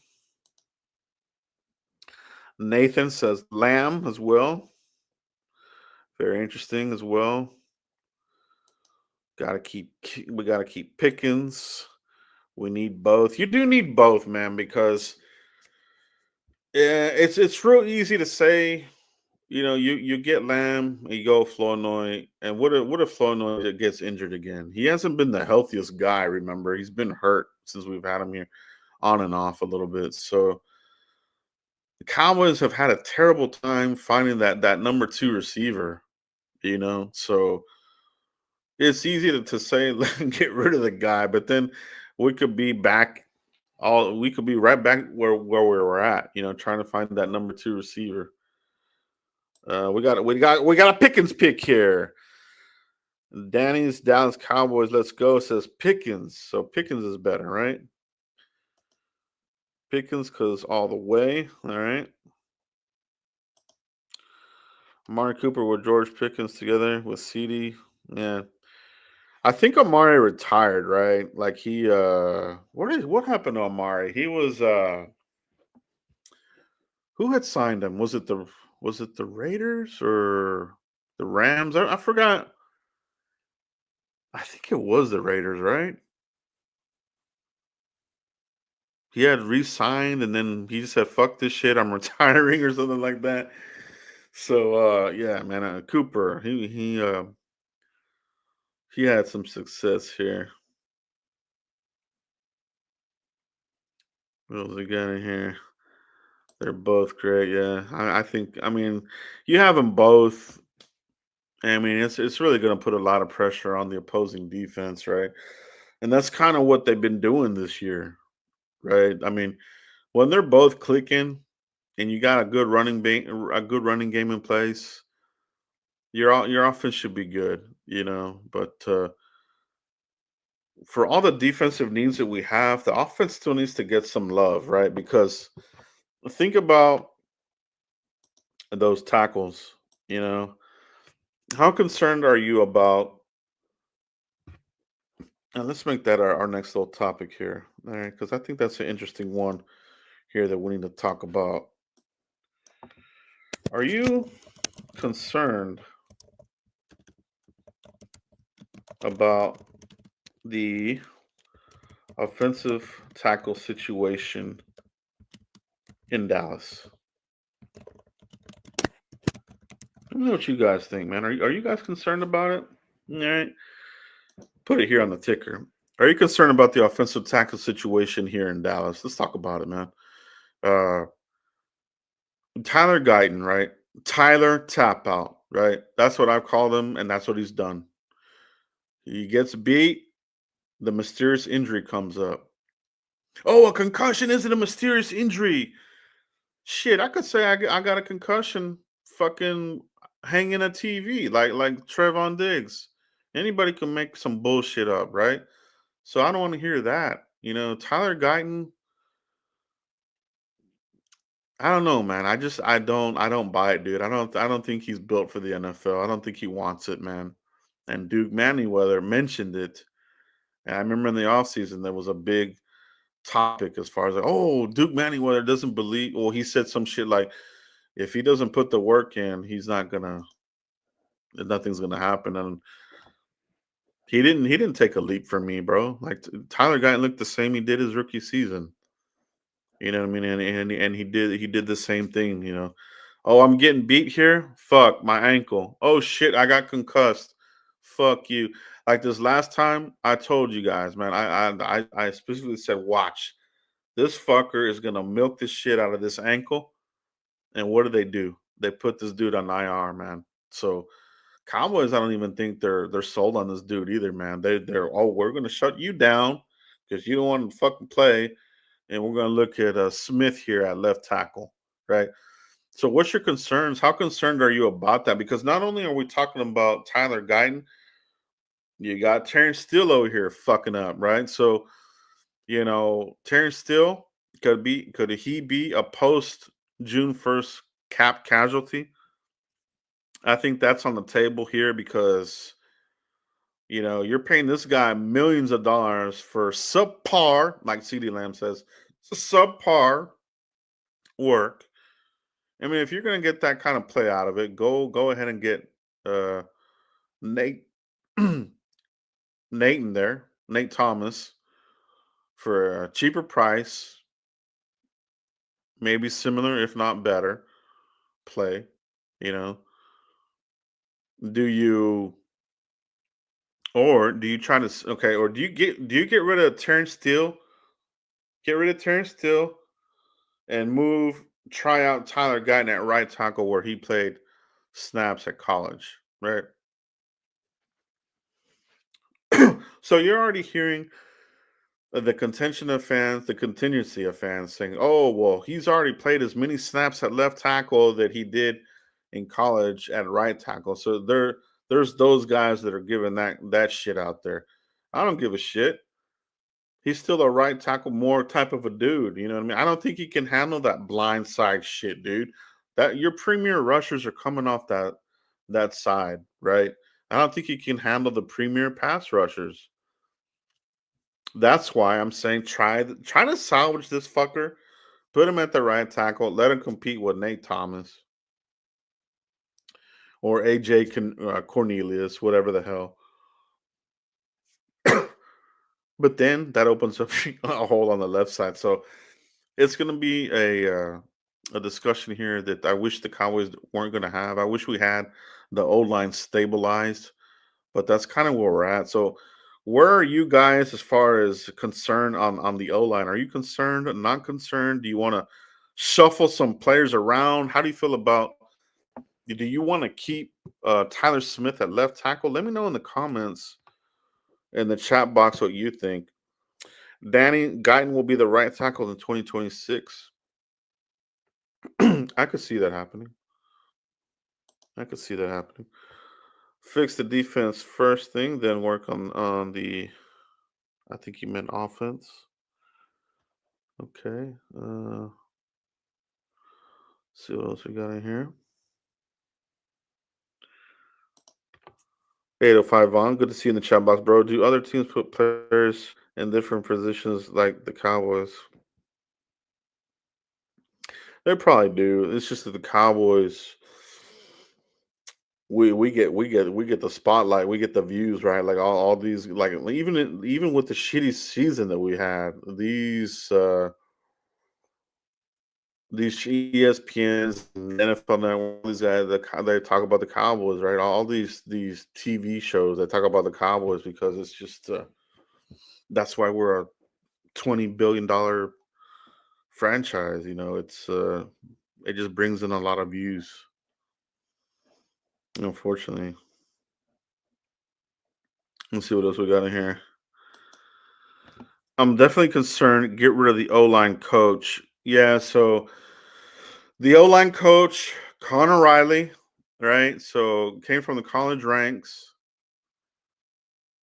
Nathan says Lamb as well. Very interesting as well. We gotta keep Pickens. We need both. You do need both, man, because yeah, it's real easy to say. You get Lamb, and you go Flournoy, and what if Flournoy gets injured again? He hasn't been the healthiest guy. Remember, he's been hurt since we've had him here, on and off a little bit. So the Cowboys have had a terrible time finding that number 2 receiver. So it's easy to say get rid of the guy, but then we could be back. We could be right back where we were at. Trying to find that number 2 receiver. We got a Pickens pick here. Danny's Dallas Cowboys. Let's go says Pickens. So Pickens is better, right? Pickens because all the way. All right. Amari Cooper with George Pickens together with CD. Yeah. I think Amari retired, right? Like he what happened to Amari? He was who had signed him? Was it the Raiders or the Rams? I forgot. I think it was the Raiders, right? He had re-signed and then he just said, "Fuck this shit, I'm retiring," or something like that. So yeah, man, Cooper, he had some success here. What was again in here? They're both great. Yeah, I think. I mean, you have them both. I mean, it's really going to put a lot of pressure on the opposing defense, right? And that's kind of what they've been doing this year, right? I mean, when they're both clicking, and you got a good running game in place, your offense should be good, you know. But for all the defensive needs that we have, the offense still needs to get some love, right? Because think about those tackles. You know, how concerned are you about? And let's make that our next little topic here, all right? Because I think that's an interesting one here that we need to talk about. Are you concerned about the offensive tackle situation in Dallas? Let me know what you guys think, man. Are you guys concerned about it? All right. Put it here on the ticker. Are you concerned about the offensive tackle situation here in Dallas? Let's talk about it, man. Uh, Tyler Guyton, right? Tyler Tap Out, right? That's what I've called him, and that's what he's done. He gets beat, the mysterious injury comes up. Oh, a concussion isn't a mysterious injury. Shit, I could say I got a concussion fucking hanging a TV like Trevon Diggs. Anybody can make some bullshit up, right? So I don't want to hear that. You know, Tyler Guyton, I don't know, man. I don't buy it, dude. I don't think he's built for the NFL. I don't think he wants it, man. And Duke Manyweather mentioned it. And I remember in the offseason there was a big topic as far as like, oh, Duke Manyweather doesn't believe, well, he said some shit like if he doesn't put the work in, he's not gonna nothing's gonna happen. And he didn't take a leap from me, bro. Like Tyler Guyton looked the same he did his rookie season. You know what I mean? And he did the same thing, you know. Oh, I'm getting beat here. Fuck my ankle. Oh shit, I got concussed. Fuck you. Like this last time, I told you guys, man. I specifically said, watch. This fucker is gonna milk the shit out of this ankle. And what do? They put this dude on IR, man. So Cowboys, I don't even think they're sold on this dude either, man. They're oh, we're gonna shut you down because you don't want to fucking play, and we're gonna look at Smith here at left tackle, right? So, what's your concerns? How concerned are you about that? Because not only are we talking about Tyler Guyton, you got Terrence Steele over here fucking up, right? So, Terrence Steele could he be a post June 1st cap casualty? I think that's on the table here because you're paying this guy millions of dollars for subpar, like CD Lamb says, subpar work. I mean, if you're going to get that kind of play out of it, go ahead and get uh, Nate Nate in there, Nate Thomas for a cheaper price, maybe similar if not better play. You know, do you or do you try to okay, or do you get rid of Terrence Steele? Get rid of Terrence Steele and try out Tyler Guyton at right tackle where he played snaps at college, right? So you're already hearing the contention of fans, the contingency of fans saying, "Oh, well, he's already played as many snaps at left tackle that he did in college at right tackle." So there's those guys that are giving that shit out there. I don't give a shit. He's still a right tackle, more type of a dude. You know what I mean? I don't think he can handle that blind side shit, dude. That your premier rushers are coming off that side, right? I don't think he can handle the premier pass rushers. That's why I'm saying try to salvage this fucker, put him at the right tackle, let him compete with Nate Thomas or AJ Cornelius, whatever the hell. But then that opens up a hole on the left side. So it's going to be a discussion here that I wish the Cowboys weren't going to have. I wish we had the O line stabilized, but that's kind of where we're at. So, where are you guys as far as concern on the O line? Are you concerned? Not concerned? Do you want to shuffle some players around? How do you feel about? Do you want to keep Tyler Smith at left tackle? Let me know in the comments in the chat box what you think. Danny Guyton will be the right tackle in 2026. I could see that happening. I could see that happening. Fix the defense first thing, then work on the. I think you meant offense. Okay. See what else we got in here. 805 Vaughn, good to see you in the chat box, bro. Do other teams put players in different positions like the Cowboys? They probably do. It's just that the Cowboys, we get the spotlight, we get the views, right? Like all these, like even with the shitty season that we had, these ESPNs and NFL Network, these guys they talk about the Cowboys, right? All these TV shows that talk about the Cowboys because it's just that's why we're a $20 billion franchise. It just brings in a lot of views. Unfortunately, let's see what else we got in here. I'm definitely concerned. Get rid of the O line coach. Yeah, so the O line coach, Connor Riley, right? So came from the college ranks.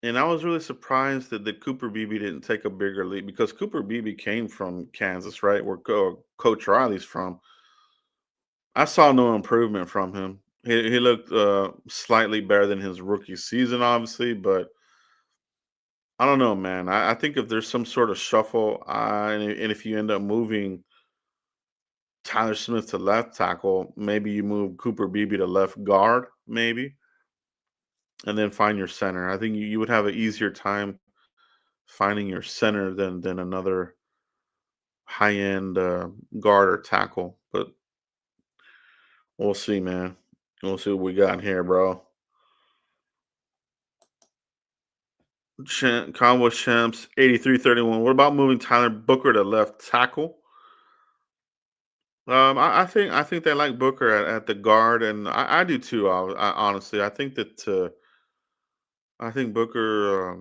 And I was really surprised that Cooper Beebe didn't take a bigger lead because Cooper Beebe came from Kansas, right? Where Coach Riley's from. I saw no improvement from him. He looked slightly better than his rookie season, obviously, but I don't know, man. I think if there's some sort of shuffle, and if you end up moving Tyler Smith to left tackle, maybe you move Cooper Beebe to left guard, maybe, and then find your center. I think you would have an easier time finding your center than another high end guard or tackle. But we'll see, man. We'll see what we got here, bro. Cowboys champs 83-31. What about moving Tyler Booker to left tackle? I think they like Booker at the guard, and I do too. Honestly, I think Booker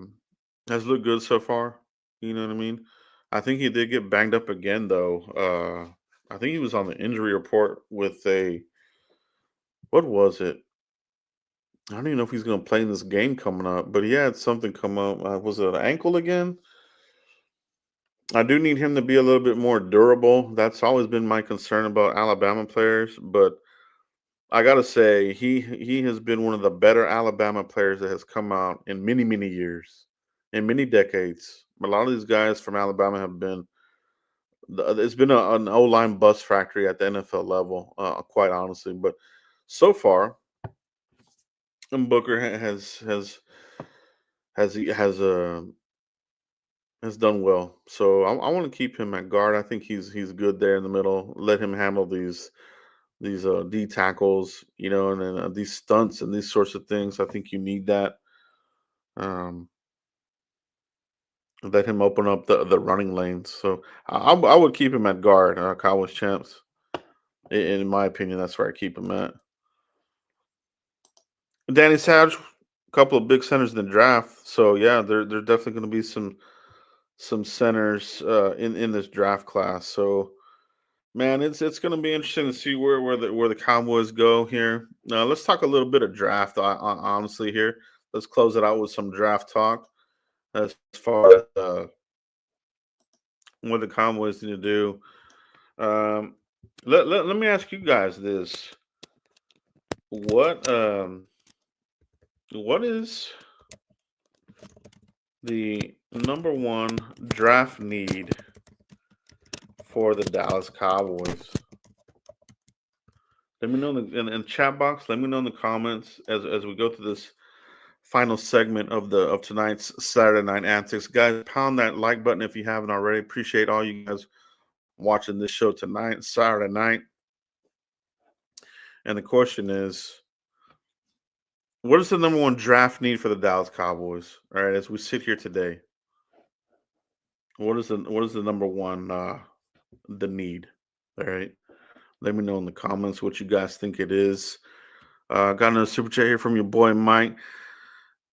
has looked good so far. You know what I mean? I think he did get banged up again, though. I think he was on the injury report with a what was it? I don't even know if he's going to play in this game coming up, but he had something come up. Was it an ankle again? I do need him to be a little bit more durable. That's always been my concern about Alabama players, but I gotta say he has been one of the better Alabama players that has come out in many years, in many decades. A lot of these guys from Alabama have been. It's been an O line bust factory at the NFL level, quite honestly. But so far, and Booker has done well. So I want to keep him at guard. I think he's good there in the middle. Let him handle these D tackles, and then these stunts and these sorts of things. I think you need that. Um, Let him open up the running lanes. So I would keep him at guard. Cowboys champs, in my opinion, that's where I keep him at. Danny Savage, a couple of big centers in the draft. So yeah, there definitely going to be some centers in this draft class. So man, it's going to be interesting to see where the Cowboys go here. Let's talk a little bit of draft. Honestly, here, let's close it out with some draft talk as far as what the Cowboys need to do. Um, let me ask you guys this: what what is the number one draft need for the Dallas Cowboys? Let me know in the chat box. Let me know in the comments as we go through this final segment of tonight's Saturday Night Antics. Guys, pound that like button if you haven't already. Appreciate all you guys watching this show tonight, Saturday night. And the question is, what is the number one draft need for the Dallas Cowboys? All right, as we sit here today, what is the number one the need? All right, let me know in the comments what you guys think it is. Got another super chat here from your boy Mike.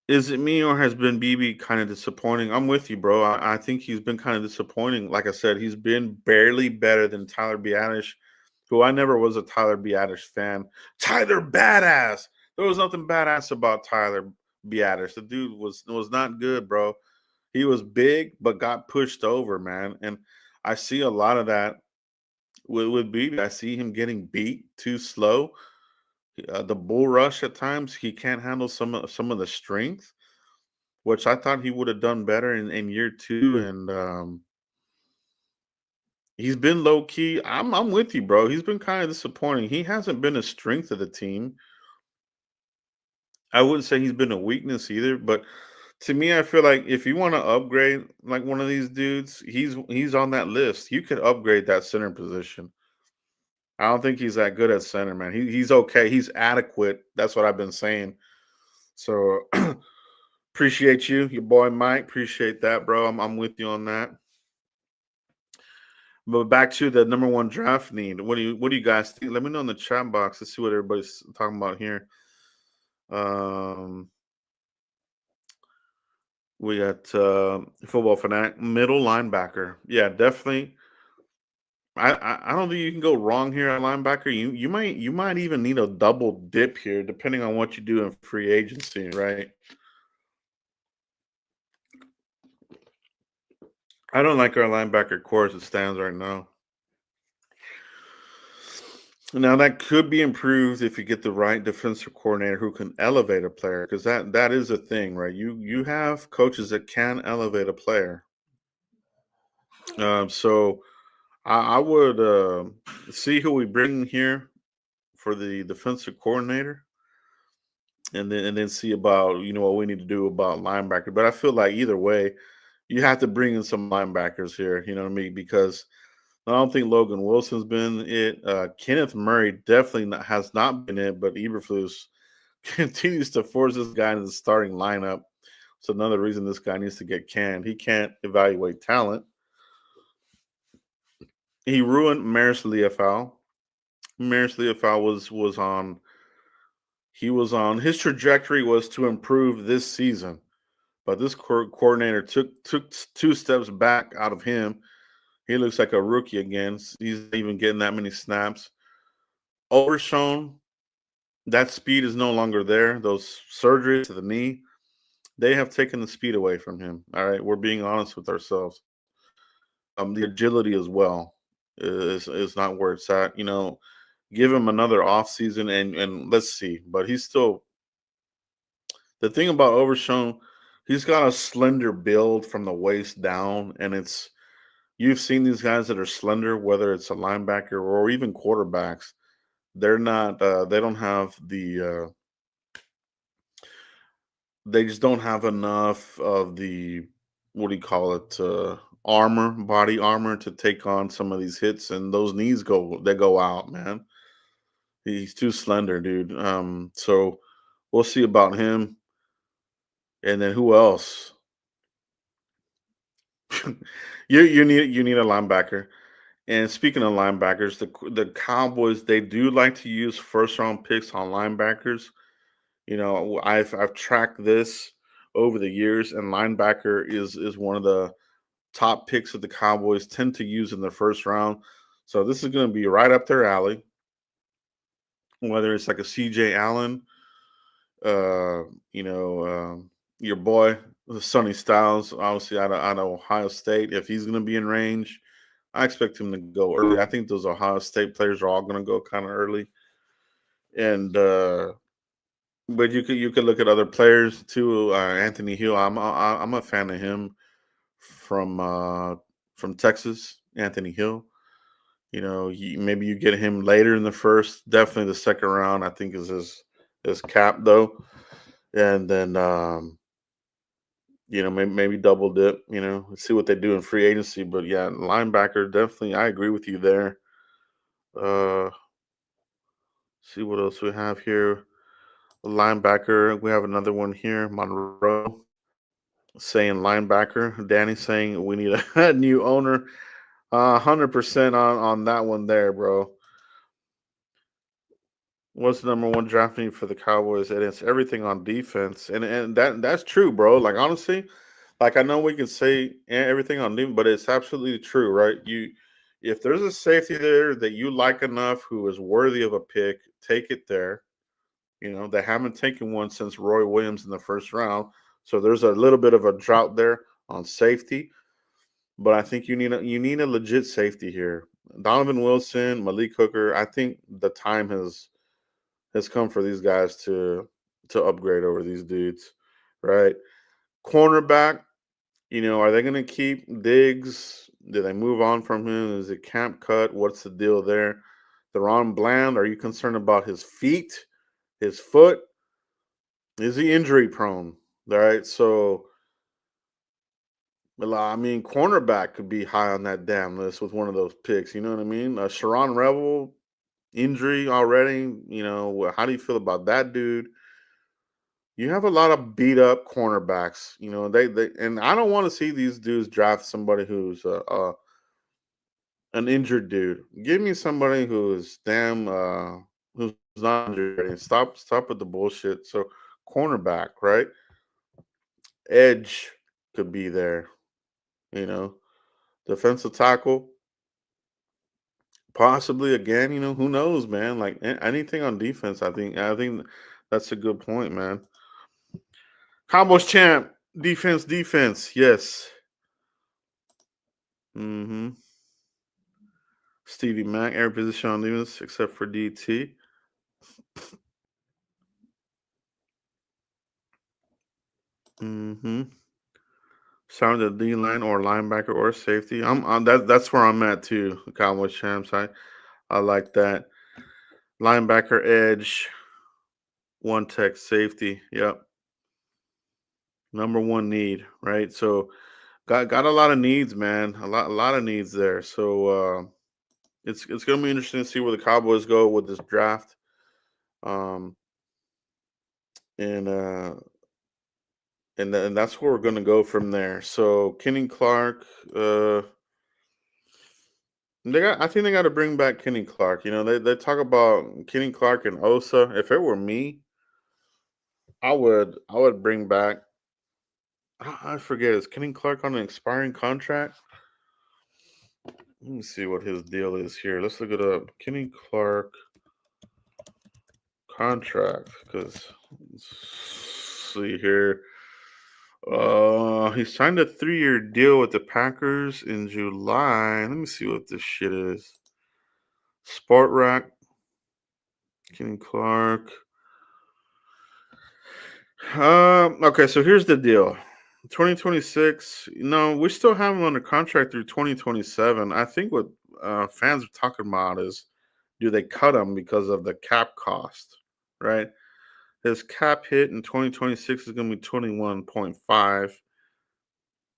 Is it me or has been BB kind of disappointing? I'm with you, bro. I think he's been kind of disappointing. Like I said, he's been barely better than Tyler Biadasz, who I never was a Tyler Biadasz fan. Tyler badass. There was nothing badass about Tyler Biadasz. The dude was not good, bro. He was big but got pushed over, man. And I see a lot of that with BB. I see him getting beat too slow. The bull rush at times he can't handle some of the strength, which I thought he would have done better in year two. And he's been low key. I'm with you, bro. He's been kind of disappointing. He hasn't been a strength of the team. I wouldn't say he's been a weakness either, but to me, I feel like if you want to upgrade like one of these dudes, he's on that list. You could upgrade that center position. I don't think he's that good at center, man. He's okay. He's adequate. That's what I've been saying. So appreciate you, your boy Mike. Appreciate that, bro. I'm with you on that. But back to the number one draft need. What do you guys think? Let me know in the chat box. Let's see what everybody's talking about here. Um, we got football fanatic middle linebacker. Yeah, definitely. I don't think you can go wrong here at linebacker. You might even need a double dip here, depending on what you do in free agency, right? I don't like our linebacker core as it stands right now. Now that could be improved if you get the right defensive coordinator who can elevate a player, because that is a thing, right? You have coaches that can elevate a player. So I would see who we bring here for the defensive coordinator, and then see about what we need to do about linebacker. But I feel like either way, you have to bring in some linebackers here. You know what I mean? Because I don't think Logan Wilson's been it. Kenneth Murray definitely has not been it, but Eberflus continues to force this guy into the starting lineup. So another reason this guy needs to get canned. He can't evaluate talent. He ruined Maris Leofau. Maris Leofau was on his trajectory was to improve this season, but this coordinator took two steps back out of him. He looks like a rookie again. He's not even getting that many snaps. Overshown, that speed is no longer there. Those surgeries to the knee, they have taken the speed away from him. All right, we're being honest with ourselves. The agility as well is not where it's at. Give him another off season and let's see. But he's still the thing about Overshown. He's got a slender build from the waist down, and you've seen these guys that are slender, whether it's a linebacker or even quarterbacks. They're not. They don't have the. They just don't have enough of the, what do you call it, body armor to take on some of these hits, and those knees go out, man. He's too slender, dude. So we'll see about him. And then who else? you need a linebacker. And speaking of linebackers, the Cowboys, they do like to use first round picks on linebackers. I've tracked this over the years, and linebacker is one of the top picks that the Cowboys tend to use in the first round. So this is going to be right up their alley. Whether it's like a CJ Allen, uh, you know, your boy Sonny Styles, obviously out of Ohio State, if he's going to be in range, I expect him to go early. I think those Ohio State players are all going to go kind of early, and but you could look at other players too. Anthony Hill, I'm a fan of him from Texas. Anthony Hill, maybe you get him later in the first. Definitely the second round, I think is his cap though. and then maybe double dip. See what they do in free agency. But yeah, linebacker definitely. I agree with you there. Uh, see what else we have here. Linebacker. We have another one here. Monroe saying linebacker. Danny saying we need a new owner. 100% on that one there, bro. What's the number one draft need for the Cowboys? And it's everything on defense, and that's true, bro. Like honestly, like I know we can say everything on defense, but it's absolutely true, right? If there's a safety there that you like enough who is worthy of a pick, take it there. They haven't taken one since Roy Williams in the first round, so there's a little bit of a drought there on safety. But I think you need a legit safety here. Donovan Wilson, Malik Hooker. I think the time has come for these guys to upgrade over these dudes, right? Cornerback, are they going to keep Diggs? Do they move on from him? Is it camp cut? What's the deal there? Deron Bland, are you concerned about his feet, his foot? Is he injury prone? All right, so well, I mean, cornerback could be high on that damn list with one of those picks. You know what I mean? Sharon Revel injury already. How do you feel about that dude? You have a lot of beat up cornerbacks. They and I don't want to see these dudes draft somebody who's an injured dude. Give me somebody who's who's not injured. And stop with the bullshit. So cornerback, right? Edge could be there. You know, defensive tackle, possibly again. Who knows, man? Like anything on defense. I think that's a good point, man. Cowboys champ, defense. Yes. Mm-hmm. Stevie Mack, every position on defense except for DT. Mm-hmm. Sound the D line or linebacker or safety. I'm on that's where I'm at too. Cowboys champs. I like that. Linebacker edge, one tech safety. Yep. Number one need, right? So got a lot of needs, man. A lot of needs there. So it's gonna be interesting to see where the Cowboys go with this draft. Um and and that's where we're gonna go from there. So Kenny Clark, I think they got to bring back Kenny Clark. They talk about Kenny Clark and Osa. If it were me, I would bring back. I forget. Is Kenny Clark on an expiring contract? Let me see what his deal is here. Let's look it up. Kenny Clark contract, because see here. He signed a 3-year deal with the Packers in July. Let me see what this shit is. Sport Rack, Kenny Clark. Okay, so here's the deal. 2026. No, we still have him under contract through 2027. I think what fans are talking about is, do they cut him because of the cap cost, right? His cap hit in 2026 is going to be 21.5.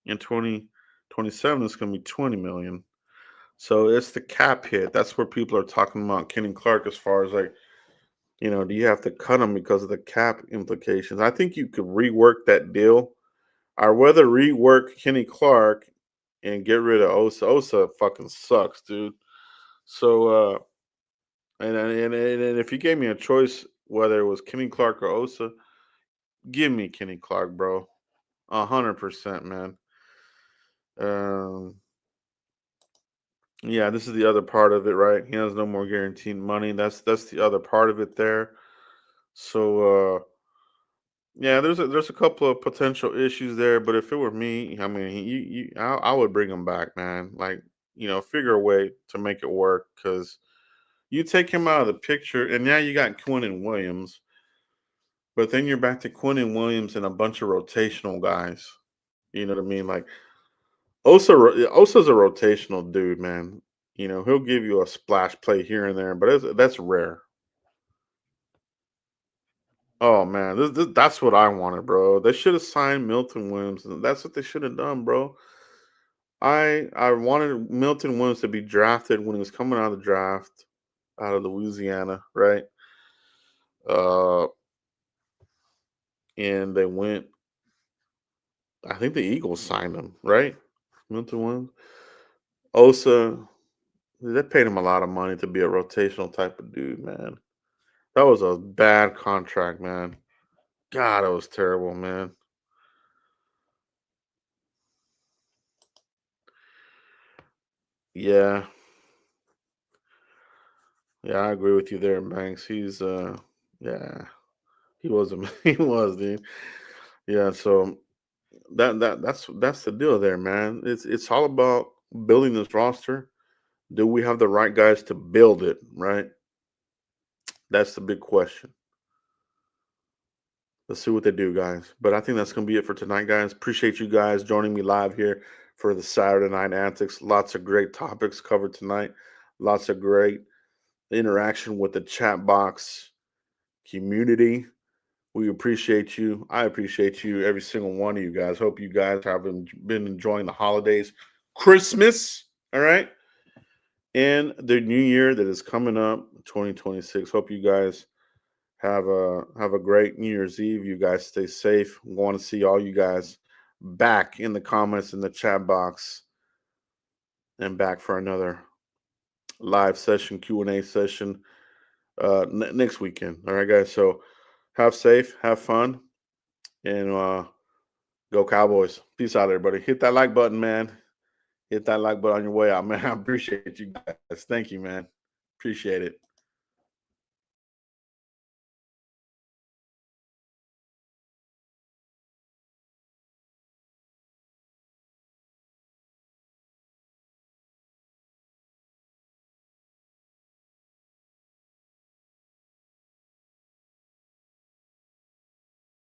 In 2027 it's going to be 20 million. So it's the cap hit. That's where people are talking about Kenny Clark as far as like, do you have to cut him because of the cap implications? I think you could rework that deal. I'd rather rework Kenny Clark and get rid of Osa. Osa fucking sucks, dude. So and if you gave me a choice whether it was Kenny Clark or Osa, give me Kenny Clark, bro. 100%, man. Um, yeah, this is the other part of it, right? He has no more guaranteed money. That's the other part of it there. So yeah, there's a couple of potential issues there, but if it were me, I mean, I would bring him back, man. Like, figure a way to make it work, because you take him out of the picture, and now you got Quinn and Williams, but then you're back to Quinn and Williams and a bunch of rotational guys. You know what I mean? Like Osa's a rotational dude, man. He'll give you a splash play here and there, but that's rare. Oh man, that's what I wanted, bro. They should have signed Milton Williams. That's what they should have done, bro. I wanted Milton Williams to be drafted when he was coming out of the draft out of Louisiana, right? Uh, and they went. I think the Eagles signed him, right? Milton Williams. Osa, they paid him a lot of money to be a rotational type of dude, man. That was a bad contract, man. God, it was terrible, man. Yeah, yeah, I agree with you there, Banks. Yeah, he was a he was, dude. Yeah, so that's the deal there, man. It's all about building this roster. Do we have the right guys to build it, right? That's the big question. Let's see what they do, guys. But I think that's going to be it for tonight, guys. Appreciate you guys joining me live here for the Saturday Night Antics. Lots of great topics covered tonight. Lots of great interaction with the chat box community. We appreciate you. I appreciate you, every single one of you guys. Hope you guys have been enjoying the holidays, Christmas, all right, and the new year that is coming up, 2026. Hope you guys have a great New Year's Eve. You guys stay safe. Want to see all you guys back in the comments in the chat box and back for another live session, Q&A session next weekend. All right, guys. So have safe, have fun, and go Cowboys. Peace out, everybody. Hit that like button, man. Hit that like button on your way out, man. I appreciate you guys. Thank you, man. Appreciate it.